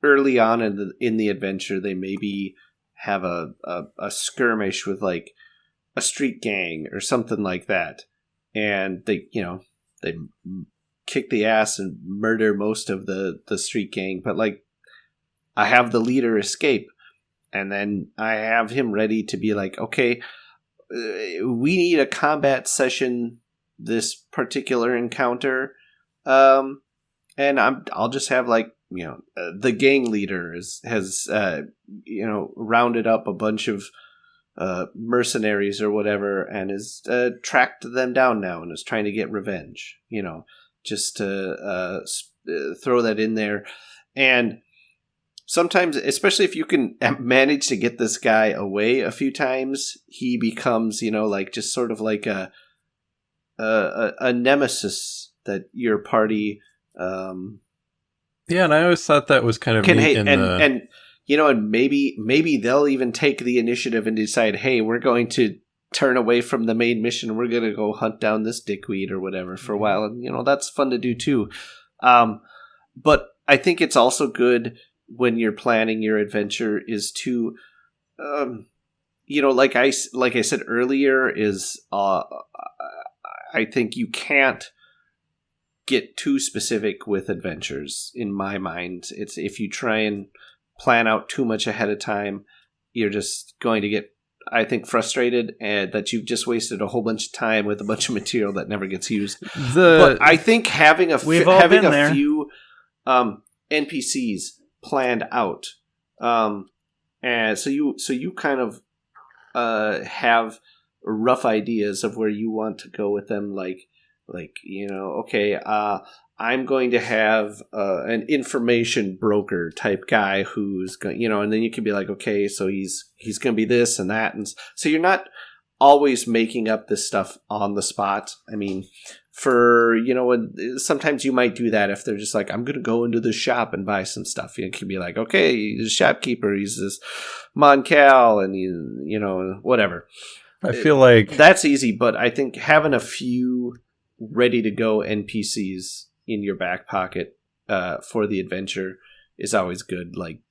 early on in the adventure, they maybe have a skirmish with like a street gang or something like that, and they kick the ass and murder most of the street gang, but like I have the leader escape, and then I have him ready to be like, okay, we need a combat session this particular encounter, and I'll just have like, the gang leader has rounded up a bunch of mercenaries or whatever, and has tracked them down now and is trying to get revenge. Just to throw that in there. And sometimes, especially if you can manage to get this guy away a few times, he becomes, like just sort of like a nemesis that your party. Yeah, and I always thought that was kind of neat. And maybe they'll even take the initiative and decide, hey, we're going to turn away from the main mission. We're going to go hunt down this dickweed or whatever for a while. And, that's fun to do too. But I think it's also good when you're planning your adventure is to, like I said earlier, is I think you can't get too specific with adventures. In my mind, it's if you try and plan out too much ahead of time, you're just going to get, I think, frustrated and that you've just wasted a whole bunch of time with a bunch of material that never gets used. But I think having a few NPCs planned out, and so you kind of have rough ideas of where you want to go with them, like okay, I'm going to have an information broker type guy who's going, and then you can be like, okay, so he's going to be this and that, and so you're not always making up this stuff on the spot. I mean, sometimes you might do that if they're just like, I'm going to go into the shop and buy some stuff. You can be like, okay, he's a shopkeeper, he's this Moncal, and whatever. I feel like that's easy, but I think having a few ready to go NPCs in your back pocket for the adventure is always good. Like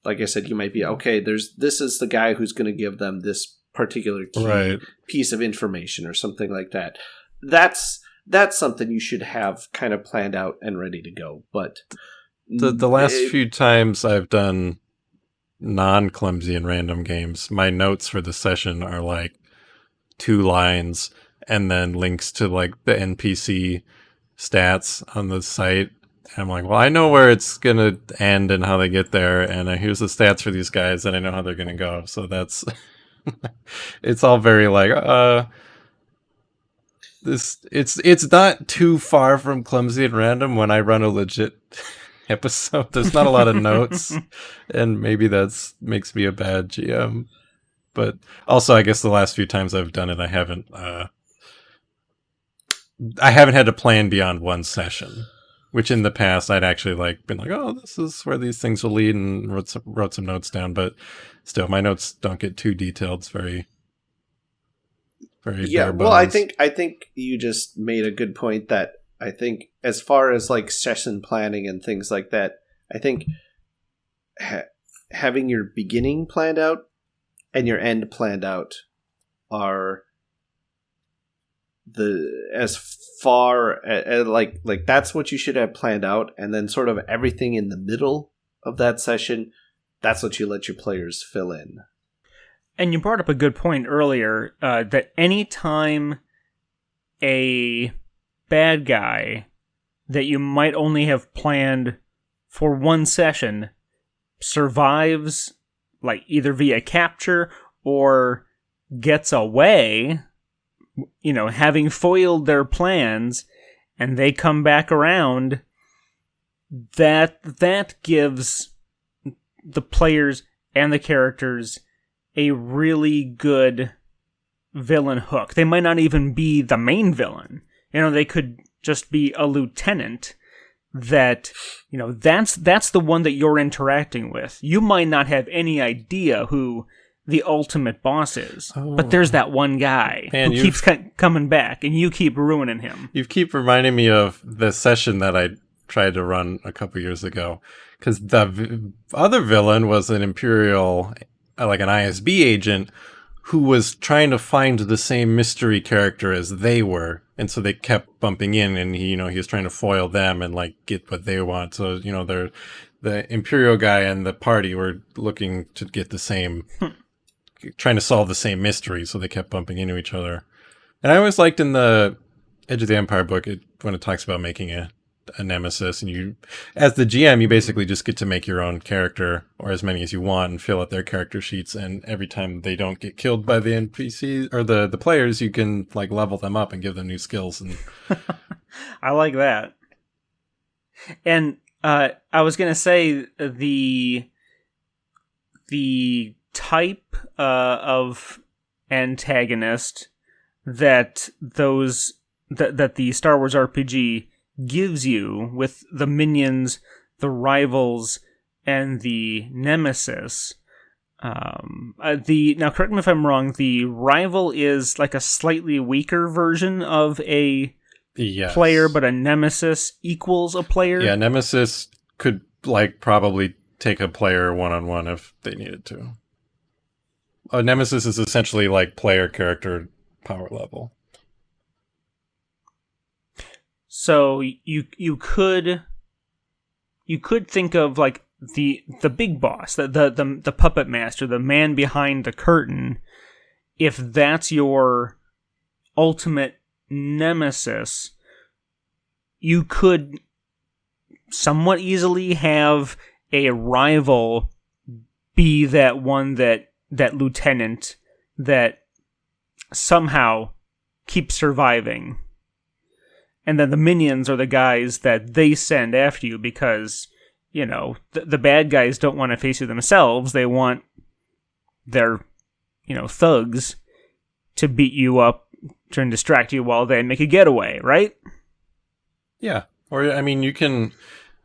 I said, you might be okay. This is the guy who's going to give them this particular key piece of information or something like that. That's something you should have kind of planned out and ready to go. But the last few times I've done non-clumsy and random games, my notes for the session are like 2 lines and then links to like the NPC stats on the site. And I'm like, well, I know where it's going to end and how they get there. And here's the stats for these guys and I know how they're going to go. So that's, it's all very like, it's not too far from clumsy and random when I run a legit episode. There's not a lot of notes, and maybe that makes me a bad GM. But also, I guess the last few times I've done it, I haven't had to plan beyond one session. Which in the past I'd actually been like, oh, this is where these things will lead, and wrote some notes down. But still, my notes don't get too detailed. It's very bare bones. Well, I think you just made a good point that I think as far as like session planning and things like that, I think having your beginning planned out and your end planned out are as far as like that's what you should have planned out, and then sort of everything in the middle of that session, that's what you let your players fill in. And you brought up a good point earlier, that anytime a bad guy that you might only have planned for one session survives, like either via capture or gets away, having foiled their plans, and they come back around, that gives the players and the characters a really good villain hook. They might not even be the main villain. They could just be a lieutenant that, that's the one that you're interacting with. You might not have any idea who the ultimate boss is, but there's that one guy who keeps coming back, and you keep ruining him. You keep reminding me of the session that I tried to run a couple years ago, because the other villain was an Imperial, like an ISB agent, who was trying to find the same mystery character as they were, and so they kept bumping in, and he was trying to foil them and like get what they want. So the Imperial guy and the party were looking to get the same, trying to solve the same mystery, so they kept bumping into each other. And I always liked in the Edge of the Empire book when it talks about making a nemesis, and you, as the GM, you basically just get to make your own character, or as many as you want, and fill out their character sheets, and every time they don't get killed by the NPCs or the players, you can like level them up and give them new skills. And I like that. And I was gonna say the type of antagonist that the Star Wars RPG gives you with the minions, the rivals, and the nemesis. Now correct me if I'm wrong, the rival is like a slightly weaker version of a player, but a nemesis equals a player. Yeah, nemesis could probably take a player one-on-one if they needed to. A nemesis is essentially like player character power level. So you could think of like the big boss, the puppet master, the man behind the curtain. If that's your ultimate nemesis, you could somewhat easily have a rival be that one that lieutenant that somehow keeps surviving. And then the minions are the guys that they send after you because, the bad guys don't want to face you themselves. They want their, thugs to beat you up, try and distract you while they make a getaway, right? Yeah. Or, you can...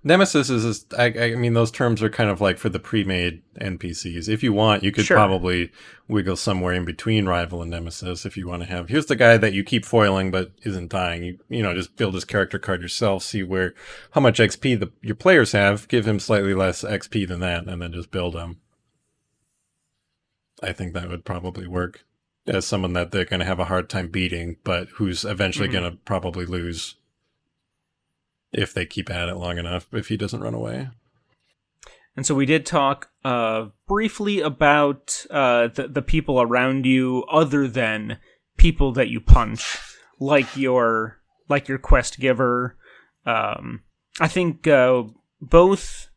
Nemesis is, those terms are kind of like for the pre-made NPCs. If you want, you could probably wiggle somewhere in between rival and nemesis if you want to have, here's the guy that you keep foiling but isn't dying. You just build his character card yourself, see how much XP your players have, give him slightly less XP than that, and then just build him. I think that would probably work as someone that they're going to have a hard time beating, but who's eventually going to probably lose. If they keep at it long enough, if he doesn't run away. And so we did talk briefly about the people around you other than people that you punch, like your quest giver. I think both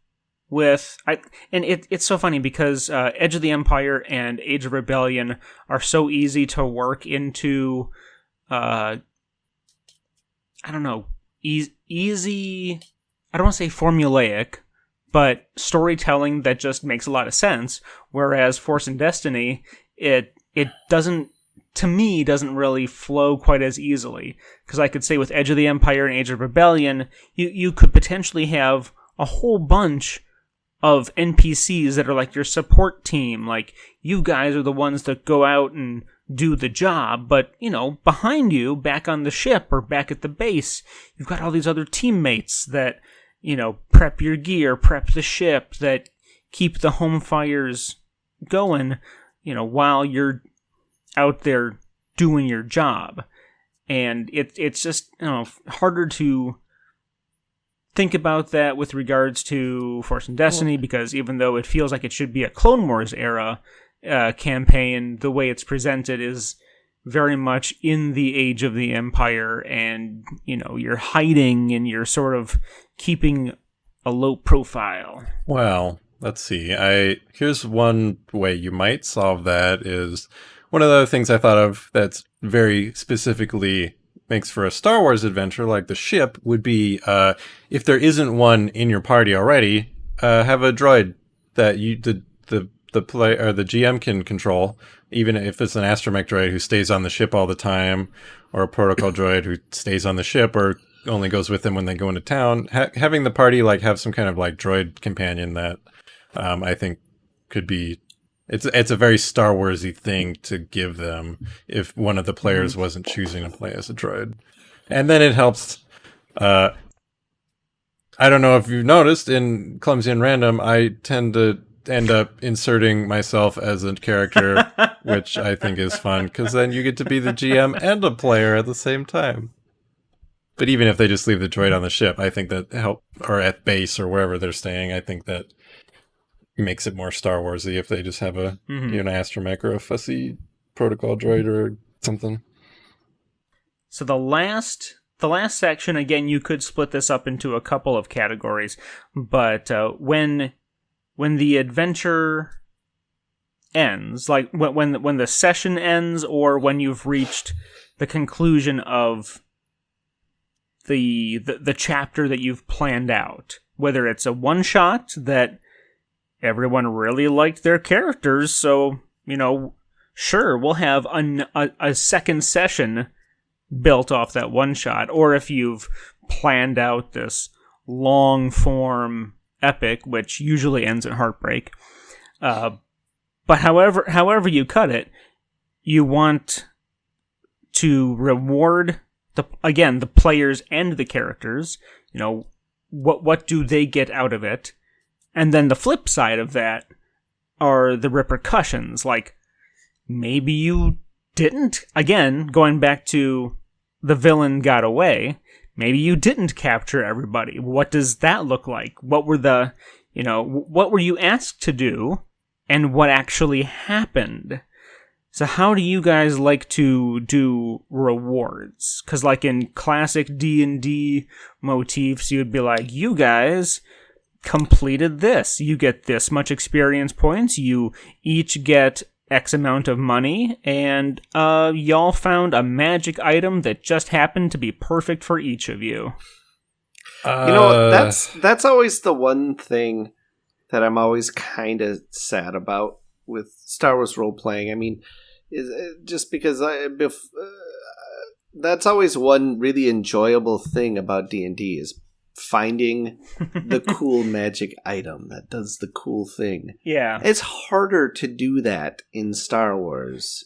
with... it's so funny because Edge of the Empire and Age of Rebellion are so easy to work into... I don't know... easy, I don't want to say formulaic, but storytelling that just makes a lot of sense, whereas Force and Destiny, it doesn't, to me, doesn't really flow quite as easily. Because I could say with Edge of the Empire and Age of Rebellion, you could potentially have a whole bunch of NPCs that are like your support team, like you guys are the ones that go out and do the job, but, behind you, back on the ship or back at the base, you've got all these other teammates that, prep your gear, prep the ship, that keep the home fires going, while you're out there doing your job. And it's just, harder to think about that with regards to Force and Destiny, because even though it feels like it should be a Clone Wars era campaign, the way it's presented is very much in the Age of the Empire, and you're hiding and you're sort of keeping a low profile. Well, let's see. Here's one way you might solve that. Is one of the other things I thought of that's very specifically makes for a Star Wars adventure, like the ship, would be if there isn't one in your party already, have a droid that the play or the GM can control, even if it's an astromech droid who stays on the ship all the time, or a protocol droid who stays on the ship or only goes with them when they go into town. Having the party have some kind of droid companion that I think could be. It's a very Star Warsy thing to give them if one of the players wasn't choosing to play as a droid, and then it helps. I don't know if you've noticed in Clumsy and Random, I tend to end up inserting myself as a character, which I think is fun, because then you get to be the GM and a player at the same time. But even if they just leave the droid on the ship, I think that or at base or wherever they're staying, I think that makes it more Star Warsy if they just have an astromech or a fussy protocol droid or something. So the last section, again, you could split this up into a couple of categories, but when the adventure ends, like when the session ends, or when you've reached the conclusion of the chapter that you've planned out, whether it's a one-shot that everyone really liked their characters, so, sure, we'll have a second session built off that one-shot, or if you've planned out this long-form epic, which usually ends in heartbreak. But however you cut it, you want to reward the players and the characters. What do they get out of it? And then the flip side of that are the repercussions. Like, maybe you didn't, again, going back to the villain got away, maybe you didn't capture everybody. What does that look like? What were what were you asked to do, and what actually happened? So how do you guys like to do rewards? Because like in classic D&D motifs, you'd be like, you guys completed this. You get this much experience points. You each get X amount of money. And y'all found a magic item that just happened to be perfect for each of you. That's always the one thing that I'm always kind of sad about with Star Wars role-playing. I mean, just because that's always one really enjoyable thing about D&D is finding the cool magic item that does the cool thing. Yeah. It's harder to do that in Star Wars,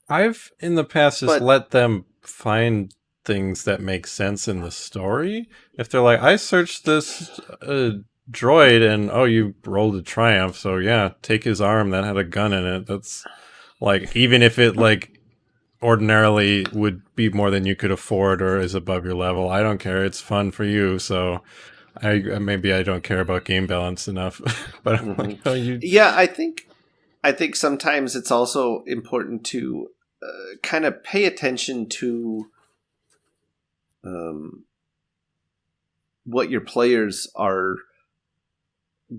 I've in the past just let them find things that make sense in the story. If they're like, I searched this droid and you rolled a triumph, so yeah, take his arm that had a gun in it. That's like, even if it like ordinarily would be more than you could afford or is above your level, I don't care, it's fun for you. So I don't care about game balance enough. But I'm like, yeah, I think sometimes it's also important to kind of pay attention to what your players are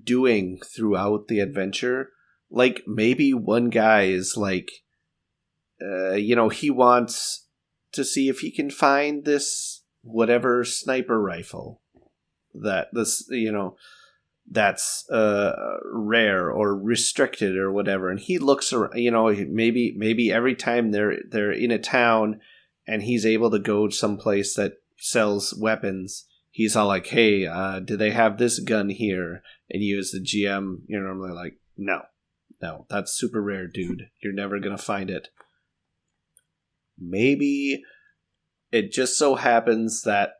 doing throughout the adventure. Like maybe one guy is like, he wants to see if he can find this whatever sniper rifle that's rare or restricted or whatever, and he looks around. Maybe every time they're in a town and he's able to go someplace that sells weapons, he's all like, hey, do they have this gun here? And you as the GM, you're normally like, no, that's super rare, dude. You're never going to find it. Maybe it just so happens that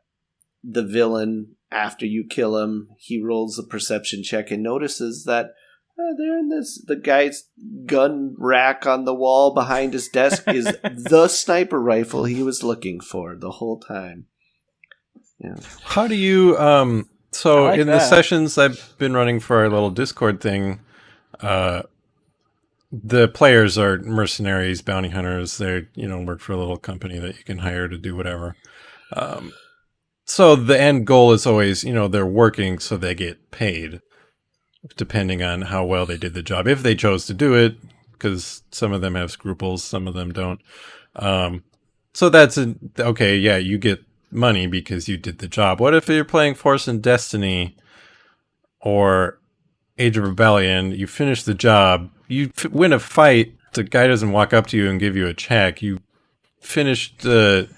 the villain, after you kill him, he rolls a perception check and notices that there in the guy's gun rack on the wall behind his desk is the sniper rifle he was looking for the whole time. Yeah. How do you so in the sessions I've been running for our little Discord thing, the players are mercenaries, bounty hunters. They work for a little company that you can hire to do whatever. So the end goal is always, they're working so they get paid, depending on how well they did the job. If they chose to do it, because some of them have scruples, some of them don't. So that's okay, yeah, you get money because you did the job. What if you're playing Force and Destiny or Age of Rebellion, you finish the job, you win a fight, the guy doesn't walk up to you and give you a check, you finished the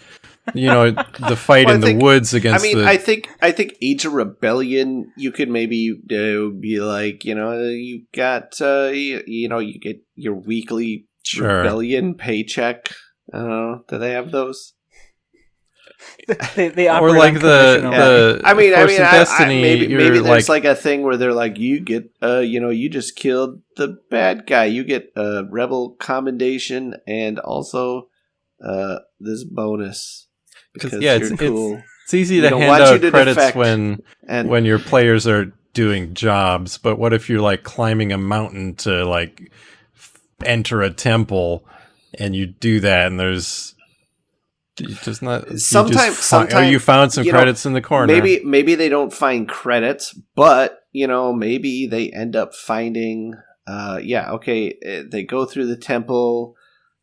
fight in the woods against I think Age of Rebellion, you could maybe be like, you got, you get your weekly Rebellion paycheck. Do they have those? they or like the Destiny, maybe there's like a thing where they're like, you get you just killed the bad guy, you get a rebel commendation and also this bonus because you're cool. It's easy to hand out credits when your players are doing jobs, but what if you're like climbing a mountain to like enter a temple and you do that and there's sometimes you found some credits in the corner. Maybe they don't find credits, but maybe they end up finding they go through the temple,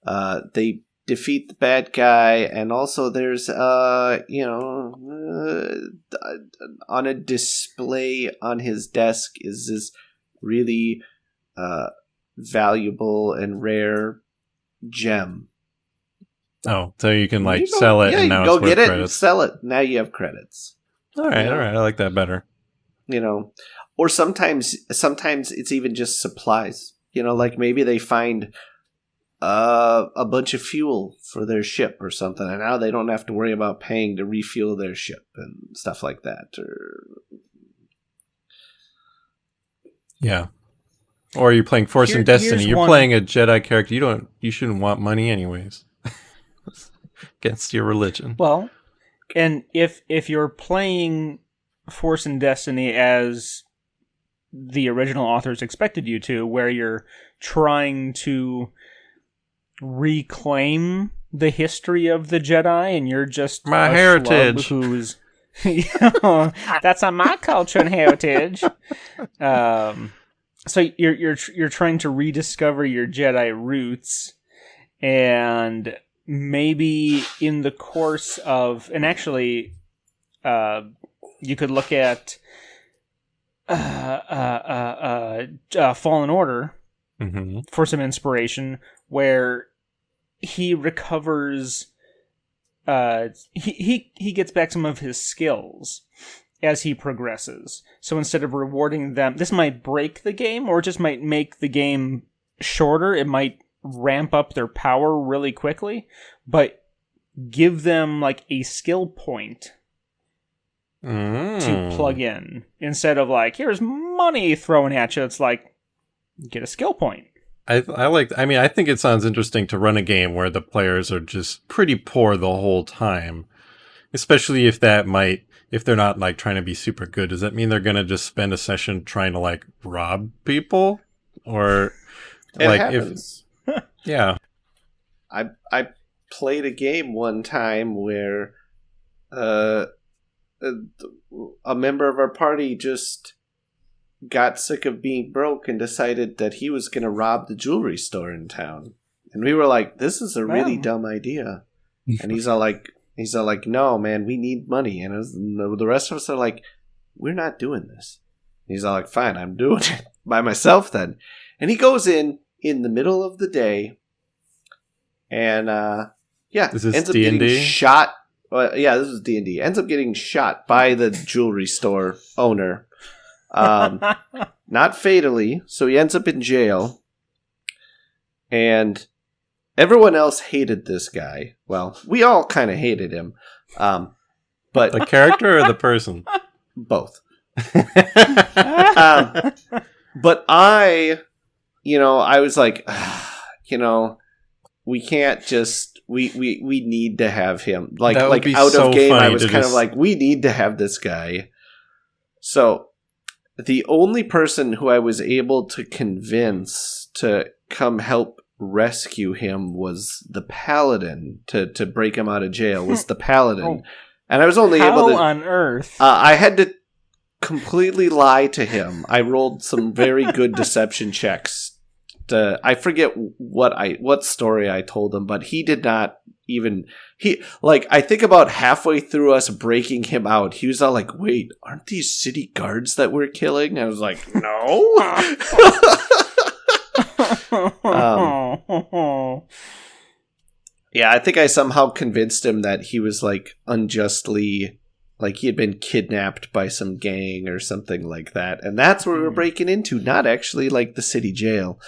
they defeat the bad guy, and also there's on a display on his desk is this really valuable and rare gem. Oh, so you can sell it and now go it's worth get it credits. And sell it. Now you have credits. All right, I like that better. Or sometimes it's even just supplies. Like maybe they find a bunch of fuel for their ship or something, and now they don't have to worry about paying to refuel their ship and stuff like that. Or you're playing Force and Destiny. You're playing a Jedi character. You shouldn't want money anyways. Against your religion. Well, and if you're playing Force and Destiny as the original authors expected you to, where you're trying to reclaim the history of the Jedi, and you're just my a heritage. schlub who's that's not my culture and heritage. So you're trying to rediscover your Jedi roots, and maybe in the course of, and actually, you could look at Fallen Order for some inspiration, where he recovers. He gets back some of his skills as he progresses. So instead of rewarding them, this might break the game, or it just might make the game shorter. It might ramp up their power really quickly, but give them like a skill point to plug in, instead of like, here's money thrown at you. It's like, get a skill point. I think it sounds interesting to run a game where the players are just pretty poor the whole time, especially if they're not like trying to be super good. Does that mean they're going to just spend a session trying to like rob people? Or it like happens. Yeah. I played a game one time where a member of our party just got sick of being broke and decided that he was going to rob the jewelry store in town. And we were like, this is a really dumb idea. And he's all like, no, man, we need money. And the rest of us are like, we're not doing this. And he's all like, fine, I'm doing it by myself then. And he goes in the middle of the day, and This is ends up D&D? getting shot. This is D&D. Ends up getting shot by the jewelry store owner. Not fatally, so he ends up in jail. And everyone else hated this guy. Well, we all kind of hated him. But the character or the person? Both. But I was like, we can't just, we need to have him. Like out of game, I was kind of like, we need to have this guy. So the only person who I was able to convince to come help rescue him was the paladin, to break him out of jail, was the paladin. And I was only able to... How on earth? I had to completely lie to him. I rolled some very good deception checks. I forget what story I told him, but he did not even... I think about halfway through us breaking him out, he was all like, wait, aren't these city guards that we're killing? I was like, no. Yeah, I think I somehow convinced him that he was like unjustly, like he had been kidnapped by some gang or something like that. And that's where we were breaking into, not actually like the city jail.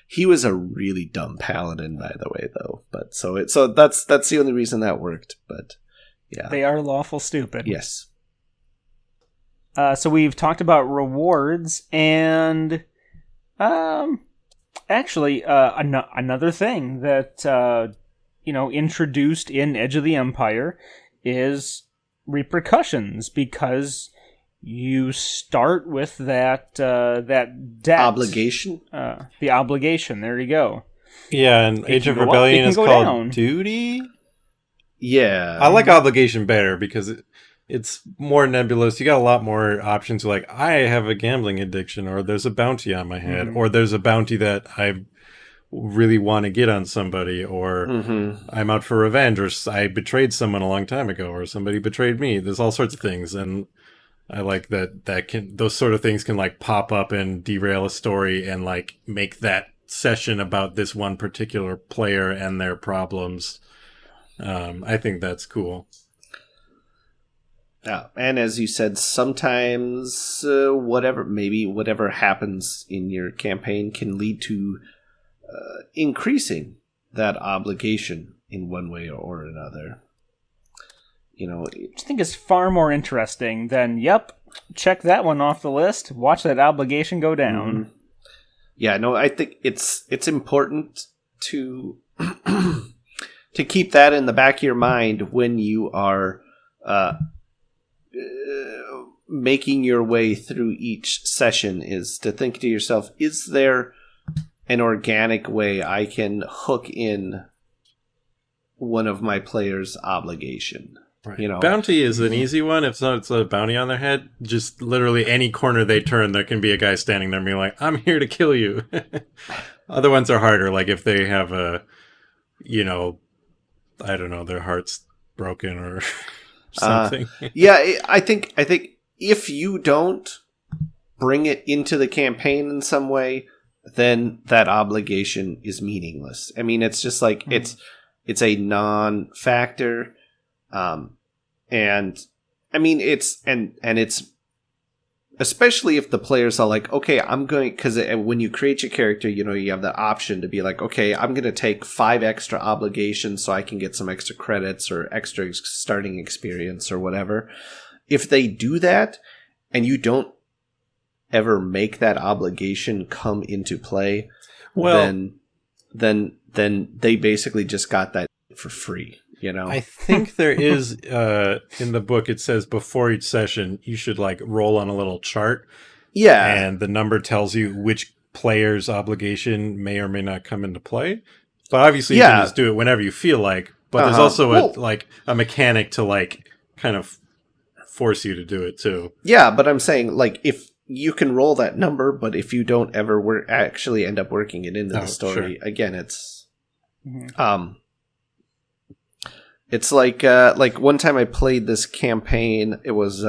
He was a really dumb paladin, by the way, though. But so that's the only reason that worked. But yeah, they are lawful stupid. Yes. So we've talked about rewards, and actually another thing that introduced in Edge of the Empire is repercussions, because you start with that debt obligation. The obligation. There you go. Yeah, and Age of Rebellion is called down. Duty. Yeah, I like obligation better because it's more nebulous. You got a lot more options. Like, I have a gambling addiction, or there's a bounty on my head, or there's a bounty that I really want to get on somebody, or I'm out for revenge, or I betrayed someone a long time ago, or somebody betrayed me. There's all sorts of things, and I like those sort of things can like pop up and derail a story and like make that session about this one particular player and their problems. I think that's cool. Yeah, and as you said, sometimes whatever happens in your campaign can lead to increasing that obligation in one way or another. I Mm-hmm. Yeah, no, I think it's important to to keep that in the back of your mind when you are making your way through each session is to think to yourself, is there an organic way I can hook in one of my players' obligation? Right. You know, bounty is an easy one. If it's a bounty on their head, just literally any corner they turn, there can be a guy standing there and be like, I'm here to kill you. Other ones are harder, like if they have a, you know, I don't know, their heart's broken or something. I think if you don't bring it into the campaign in some way, then that obligation is meaningless. I mean, it's just like it's a non-factor. And I mean, it's especially if the players are like, okay, I'm going, because when you create your character, you know, you have the option to be like, okay, I'm going to take 5 extra obligations so I can get some extra credits or extra starting experience or whatever. If they do that and you don't ever make that obligation come into play, well, then they basically just got that for free. You know? I think there is, in the book, it says before each session, you should like roll on a little chart. Yeah. And the number tells you which player's obligation may or may not come into play. But obviously you can just do it whenever you feel like. But there's also a mechanic to like kind of force you to do it too. Yeah, but I'm saying like if you can roll that number, but if you don't ever actually end up working it into the story, again, it's... It's like one time I played this campaign. It was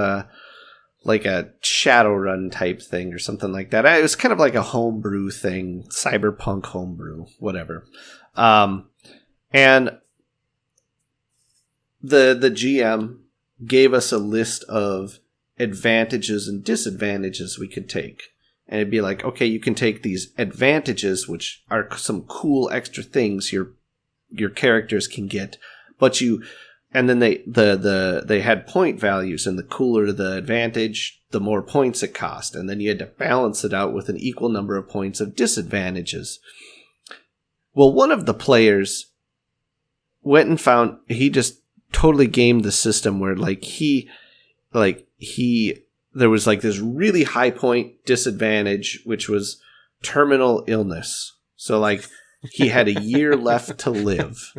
like a Shadowrun type thing or something like that. It was kind of like a homebrew thing, cyberpunk homebrew, whatever. And the GM gave us a list of advantages and disadvantages we could take. And it'd be like, okay, you can take these advantages, which are some cool extra things your characters can get. But and then they had point values, and the cooler the advantage, the more points it cost. And then you had to balance it out with an equal number of points of disadvantages. Well, one of the players went and found, he just totally gamed the system where there was like this really high point disadvantage, which was terminal illness. So like he had a year left to live.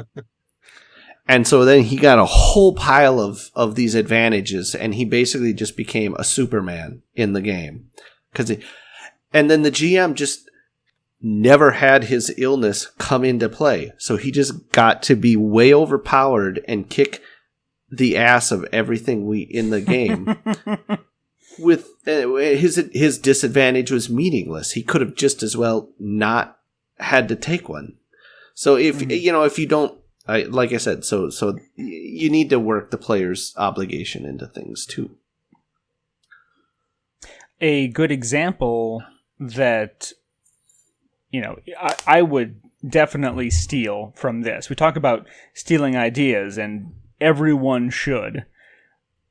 And so then he got a whole pile of these advantages, and he basically just became a Superman in the game. And then the GM just never had his illness come into play. So he just got to be way overpowered and kick the ass of everything in the game. With his disadvantage was meaningless. He could have just as well not had to take one. So if you don't, like I said, so you need to work the player's obligation into things too. A good example that, I would definitely steal from this. We talk about stealing ideas, and everyone should,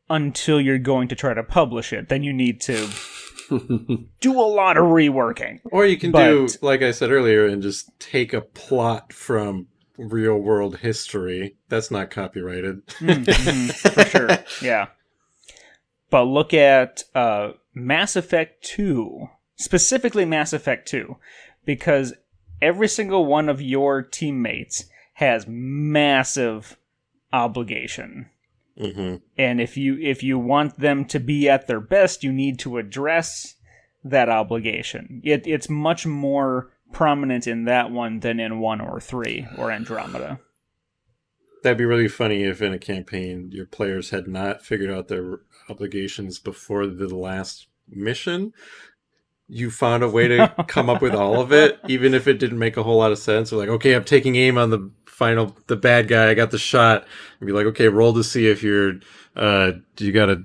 until you're going to try to publish it. Then you need to do a lot of reworking. Or you can do, like I said earlier, and just take a plot from real world history. That's not copyrighted. For sure. Yeah. But look at Mass Effect 2. Specifically Mass Effect 2. Because every single one of your teammates has massive obligation. Mm-hmm. And if you want them to be at their best, you need to address that obligation. It's much more prominent in that one than in 1 or 3 or Andromeda. That'd be really funny if in a campaign your players had not figured out their obligations before the last mission. You found a way to come up with all of it, even if it didn't make a whole lot of sense. Or like, okay, I'm taking aim on the bad guy, I got the shot. And be like, okay, roll to see if you got a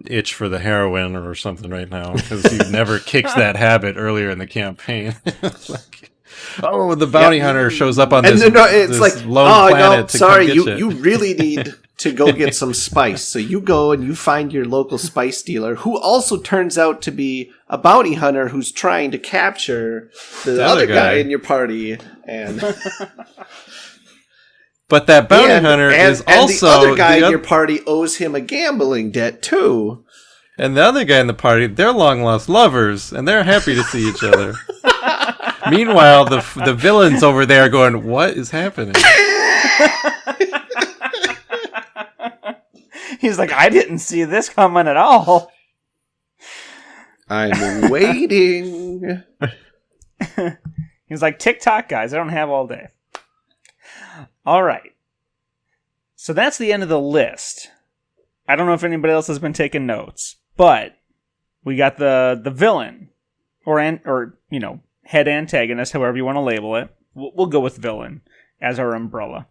itch for the heroin or something right now, because you never kicked that habit earlier in the campaign. The bounty hunter shows up on this lone planet to come get you really need to go get some spice. So you go and you find your local spice dealer, who also turns out to be a bounty hunter who's trying to capture the other guy in your party. And but that bounty hunter is also the other guy in your party owes him a gambling debt too. And the other guy in the party, they're long-lost lovers, and they're happy to see each other. Meanwhile, the villain's over there going, what is happening? He's like, I didn't see this coming at all. I'm waiting. He's like, TikTok, guys, I don't have all day. All right. So that's the end of the list. I don't know if anybody else has been taking notes, but we got the villain, or head antagonist, however you want to label it. We'll go with villain as our umbrella.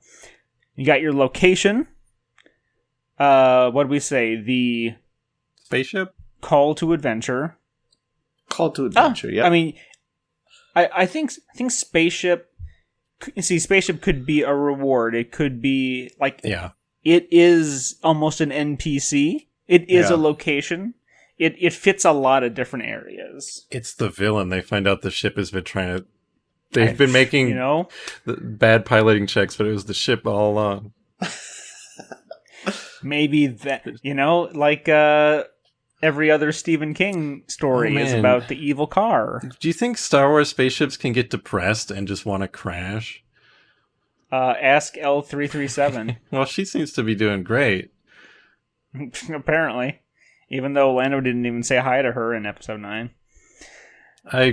You got your location. What did we say? The spaceship? Call to adventure. Call to adventure, yeah. I mean, I think spaceship. See, spaceship could be a reward. It could be like, it is almost an NPC. It is a location. It fits a lot of different areas. It's the villain. They find out the ship has been trying to. They've been making bad piloting checks, but it was the ship all along. Maybe that, like every other Stephen King story is about the evil car. Do you think Star Wars spaceships can get depressed and just want to crash? Ask L337. Well, she seems to be doing great. Apparently. Even though Lando didn't even say hi to her in episode 9. I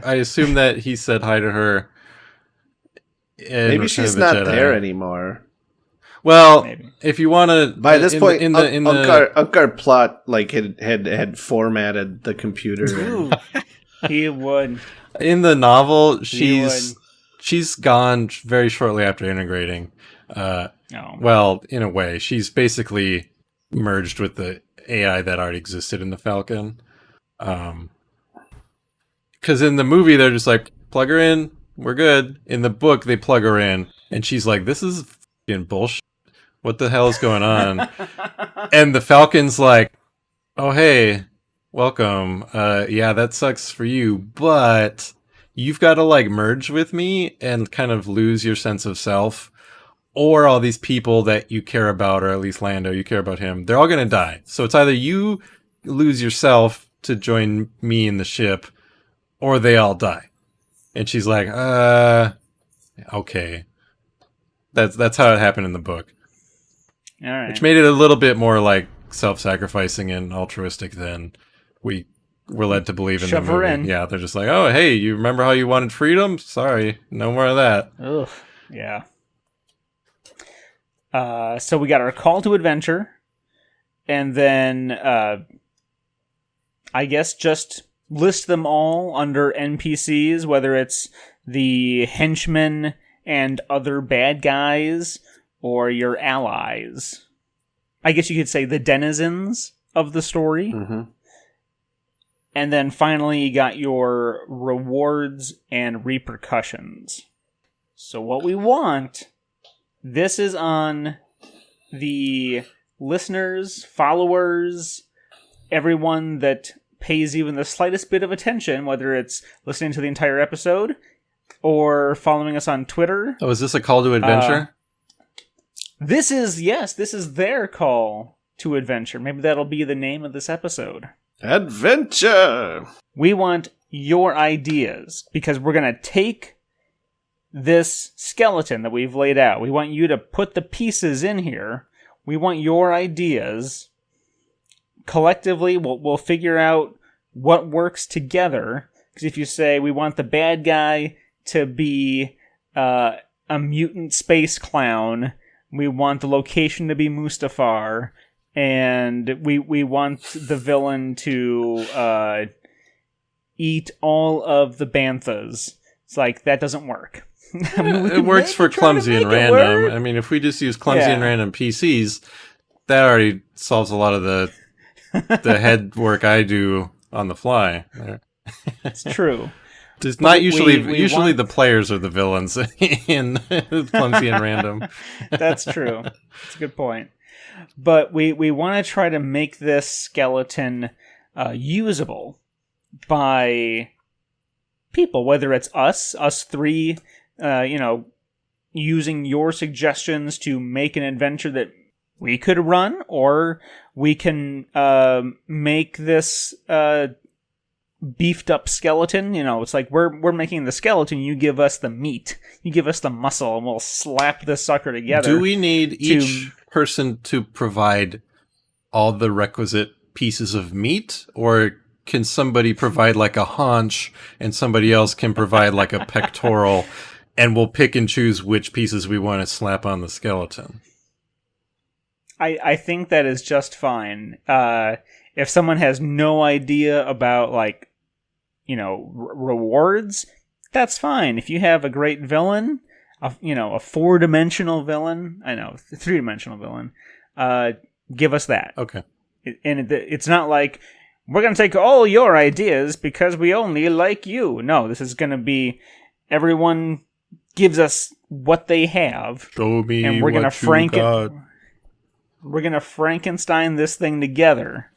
assume that he said hi to her. Maybe she's not there anymore. Well, maybe. If you want to, by this point, Unkar plot had formatted the computer. He would. In the novel, she's gone very shortly after integrating. Well, in a way, she's basically merged with the AI that already existed in the Falcon. Because in the movie, they're just like, plug her in, we're good. In the book, they plug her in, and she's like, this is f***ing bullshit. What the hell is going on? And the Falcon's like, oh, hey, welcome. Yeah, that sucks for you, but you've got to like merge with me and kind of lose your sense of self, or all these people that you care about, or at least Lando, you care about him. They're all going to die. So it's either you lose yourself to join me in the ship, or they all die. And she's like, okay. That's how it happened in the book. All right. Which made it a little bit more like self-sacrificing and altruistic than we were led to believe in the movie. Her in. Yeah, they're just like, oh, hey, you remember how you wanted freedom? Sorry, no more of that. Ugh, yeah. So we got our call to adventure, and then I guess just list them all under NPCs, whether it's the henchmen and other bad guys, or your allies. I guess you could say the denizens of the story. Mm-hmm. And then finally you got your rewards and repercussions. So what we want, this is on the listeners, followers, everyone that pays even the slightest bit of attention, whether it's listening to the entire episode or following us on Twitter. Oh, is this a call to adventure? This is their call to adventure. Maybe that'll be the name of this episode. Adventure! We want your ideas, because we're going to take this skeleton that we've laid out. We want you to put the pieces in here. We want your ideas. Collectively, we'll figure out what works together. Because if you say we want the bad guy to be a mutant space clown, we want the location to be Mustafar, and we want the villain to eat all of the banthas. It's like, that doesn't work. I mean, it works for clumsy and random. I mean, if we just use clumsy and random PCs, that already solves a lot of the head work I do on the fly. It's true. It's not usually the players are the villains in clumsy and random. That's true. That's a good point. But we want to try to make this skeleton usable by people, whether it's us three, using your suggestions to make an adventure that we could run, or we can make this beefed up skeleton. It's like we're making the skeleton, you give us the meat, you give us the muscle, and we'll slap this sucker together. Do we need each person to provide all the requisite pieces of meat, or can somebody provide like a haunch and somebody else can provide like a pectoral, and we'll pick and choose which pieces we want to slap on the skeleton? I think that is just fine. If someone has no idea about, like, rewards, that's fine. If you have a great villain, a 4-dimensional villain, 3-dimensional villain, give us that. Okay. It's not like, we're going to take all your ideas because we only like you. No, this is going to be, everyone gives us what they have. Show me and we're what you got. We're going to Frankenstein this thing together.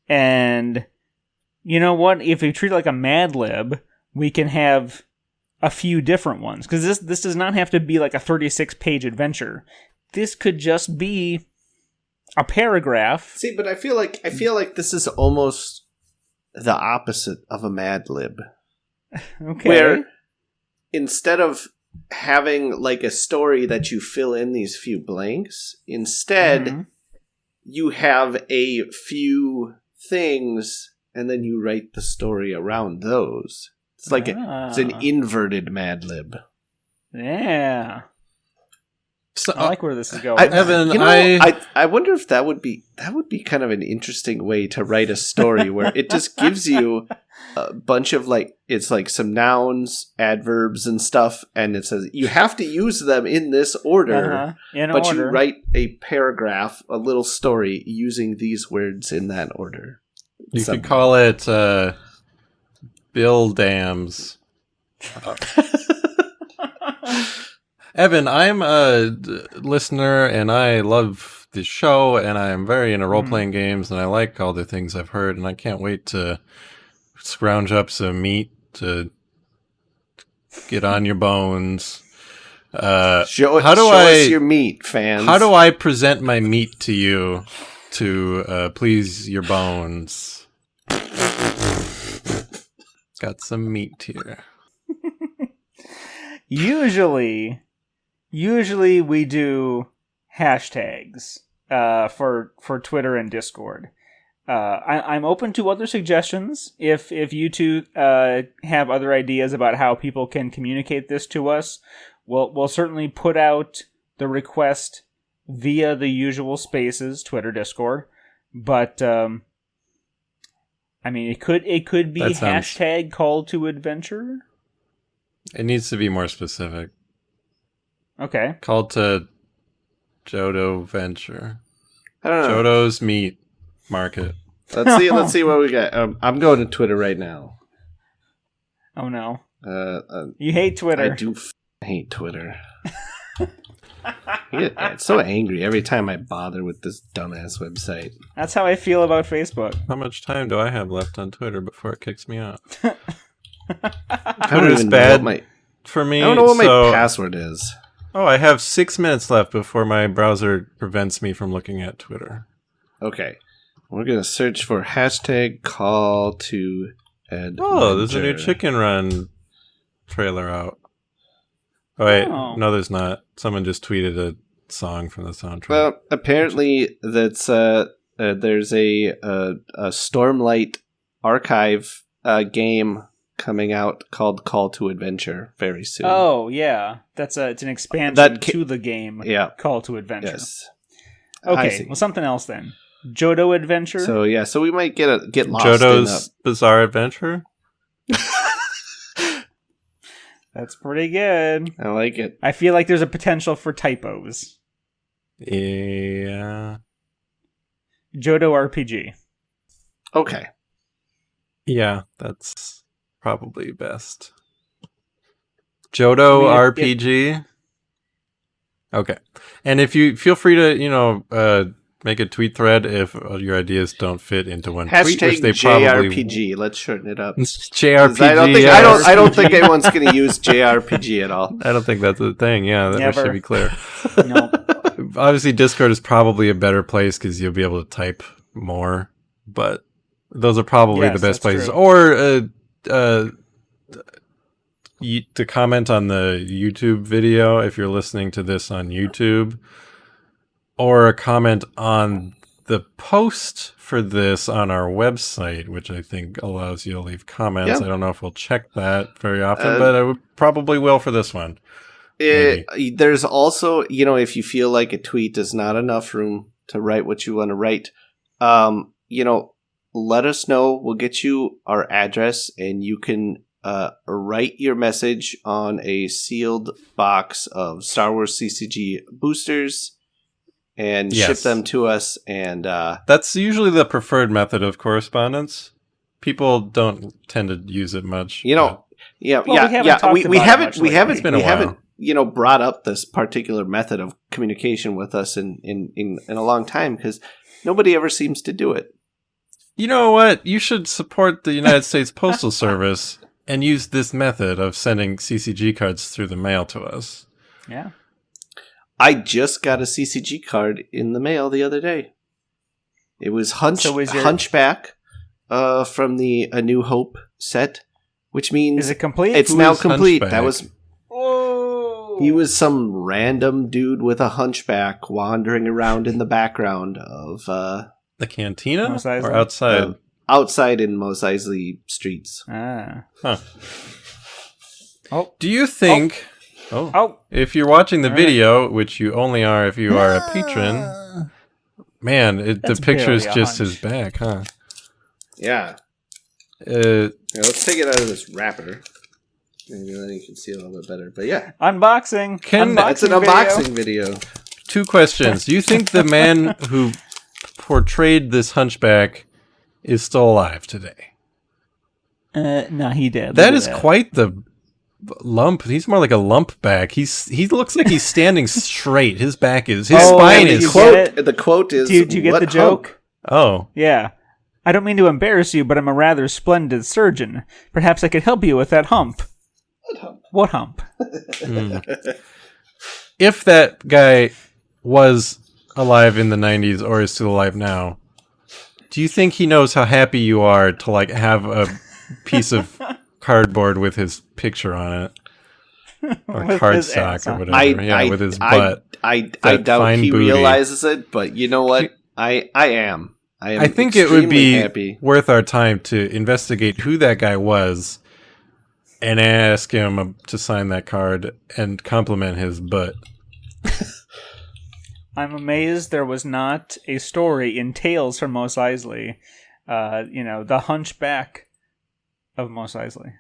And you know what? If we treat it like a Mad Lib, we can have a few different ones. Because this does not have to be like a 36-page adventure. This could just be a paragraph. See, but I feel like this is almost the opposite of a Mad Lib. Okay. Where instead of having like a story that you fill in these few blanks, instead you have a few things and then you write the story around those. It's like it's an inverted Mad Lib. Yeah. So, I like where this is going. Evan, I wonder if that would be kind of an interesting way to write a story where it just gives you a bunch of it's like some nouns, adverbs, and stuff, and it says you have to use them in this order. But you write a paragraph, a little story using these words in that order. You could call it Bill Dams. Evan, I'm a listener, and I love the show, and I'm very into role-playing games, and I like all the things I've heard, and I can't wait to scrounge up some meat to get on your bones. Show us your meat, fans. How do I present my meat to you to please your bones? Got some meat here. Usually we do hashtags for Twitter and Discord. I'm open to other suggestions. If you two have other ideas about how people can communicate this to us, we'll certainly put out the request via the usual spaces, Twitter, Discord. But it could be hashtag call to adventure. It needs to be more specific. Okay. Call to Jodo Venture. I don't know. Jodo's Meat Market. Let's see what we got. I'm going to Twitter right now. Oh no. You hate Twitter. I do hate Twitter. I get so angry every time I bother with this dumbass website. That's how I feel about Facebook. How much time do I have left on Twitter before it kicks me out? Twitter's bad for me. I don't know what my password is. Oh, I have 6 minutes left before my browser prevents me from looking at Twitter. Okay. We're going to search for hashtag call to adventure. Oh, there's a new Chicken Run trailer out. Oh, wait. No, there's not. Someone just tweeted a song from the soundtrack. Well, apparently that's there's a Stormlight archive game coming out called Call to Adventure very soon. Oh, yeah. It's an expansion to the game, Call to Adventure. Yes. Okay, well, something else then. Jodo Adventure? So we might get lost Jodo's Bizarre Adventure? That's pretty good. I like it. I feel like there's a potential for typos. Yeah. Jodo RPG. Okay. Yeah, that's probably best. Jodo RPG. Okay. And if you feel free to, make a tweet thread if your ideas don't fit into one tweet, which they JRPG. Let's shorten it up. JRPG. I don't think anyone's going to use JRPG at all. I don't think that's a thing. Yeah, that should be clear. No. Obviously, Discord is probably a better place because you'll be able to type more, but those are probably the best places. True. Or to comment on the YouTube video if you're listening to this on YouTube, or a comment on the post for this on our website, which I think allows you to leave comments. I don't know if we'll check that very often, but I probably will for this one. There's also, if you feel like a tweet is not enough room to write what you want to write, let us know. We'll get you our address, and you can write your message on a sealed box of Star Wars CCG boosters and ship them to us. And that's usually the preferred method of correspondence. People don't tend to use it much. We haven't brought up this particular method of communication with us in a long time because nobody ever seems to do it. You know what? You should support the United States Postal Service and use this method of sending CCG cards through the mail to us. Yeah. I just got a CCG card in the mail the other day. It was Hunchback from the A New Hope set, which means... Is it complete? It's now complete. Hunchback? That was... Whoa! He was some random dude with a hunchback wandering around in the background of... the cantina? Mos Eisley? Or outside? Outside in Mos Eisley streets. Ah. Huh. Oh. Do you think... if you're watching the video, which you only are if you are a patron... Man, the picture is just his back, huh? Yeah. Let's take it out of this wrapper. Maybe then you can see a little bit better. But yeah. Unboxing. It's an unboxing video. 2 questions. Do you think the man who portrayed this hunchback is still alive today? No, he did. That is quite the lump. He's more like a lump back. He looks like he's standing straight. His back is... His spine is... The quote is... Do you get the joke? Oh. Yeah. I don't mean to embarrass you, but I'm a rather splendid surgeon. Perhaps I could help you with that hump. What hump? If that guy was alive in the 90s or is still alive now, do you think he knows how happy you are to have a piece of cardboard with his picture on it? Or cardstock or whatever. With his butt. I doubt he realizes it, but you know what? I am. I think it would be worth our time to investigate who that guy was and ask him to sign that card and compliment his butt. I'm amazed there was not a story in Tales from Mos Eisley. The hunchback of Mos Eisley.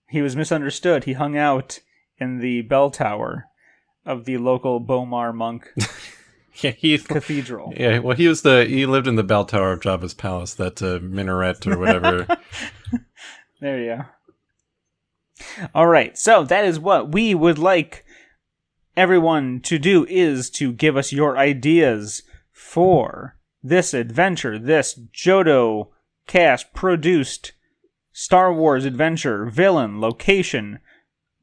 He was misunderstood. He hung out in the bell tower of the local Bomar monk cathedral. Yeah, well, he lived in the bell tower of Jabba's palace, that minaret or whatever. There you go. All right, so that is what we would like everyone to do, is to give us your ideas for this adventure, this Jodo cast produced Star Wars adventure, villain, location,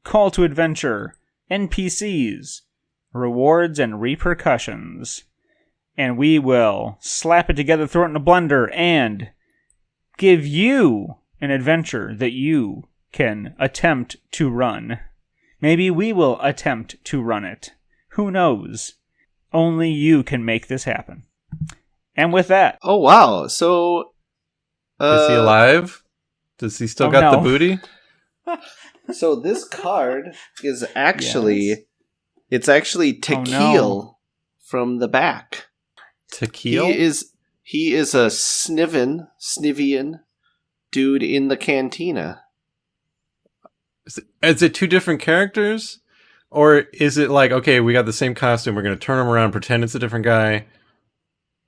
call to adventure, NPCs, rewards, and repercussions. And we will slap it together, throw it in a blender, and give you an adventure that you can attempt to run. Maybe we will attempt to run it. Who knows? Only you can make this happen. And with that... Oh, wow. So... is he alive? Does he still got the booty? So this card is actually... Yes. It's actually Tequil from the back. Tequil? He is a Snivian dude in the cantina. Is it 2 different characters? Or is it like, okay, we got the same costume, we're going to turn him around, pretend it's a different guy?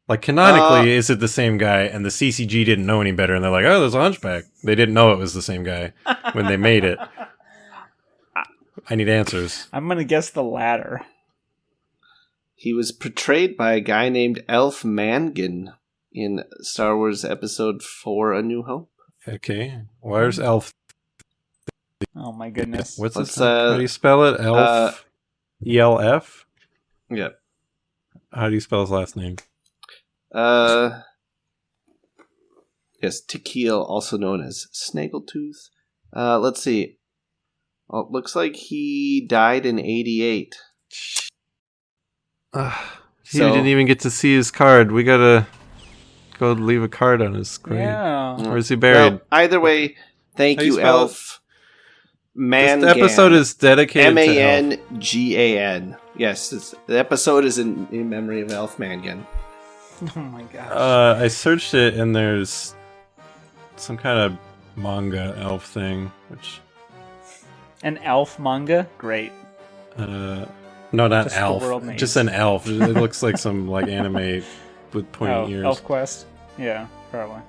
Like, canonically, is it the same guy, and the CCG didn't know any better, and they're like, oh, there's a hunchback. They didn't know it was the same guy when they made it. I need answers. I'm going to guess the latter. He was portrayed by a guy named Elf Mangan in Star Wars Episode 4, A New Hope. Okay. Where's Elf? Oh my goodness. What's his name? How do you spell it? Elf? ELF? Yep. How do you spell his last name? Yes, Tequil, also known as Snaggletooth. Let's see. Oh, it looks like he died in 88. He didn't even get to see his card. We gotta go leave a card on his grave. Yeah. Where's he buried? Well, either way, thank you, Elf. This episode is dedicated to Elf. Mangan. Yes, the episode is in memory of Elf Mangan. Oh my gosh. I searched it and there's some kind of manga elf thing, which... An elf manga? Great. No, not Just elf. Just an elf. It looks like some like anime with pointy ears. Elf Quest? Yeah, probably.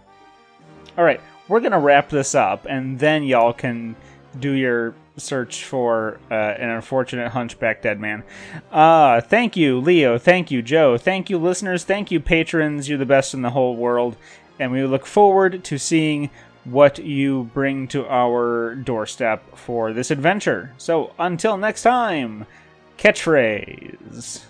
Alright, we're gonna wrap this up, and then y'all can do your search for an unfortunate hunchback dead man. Thank you, Leo. Thank you, Joe. Thank you, listeners. Thank you, patrons. You're the best in the whole world. And we look forward to seeing what you bring to our doorstep for this adventure. So, until next time, catchphrase.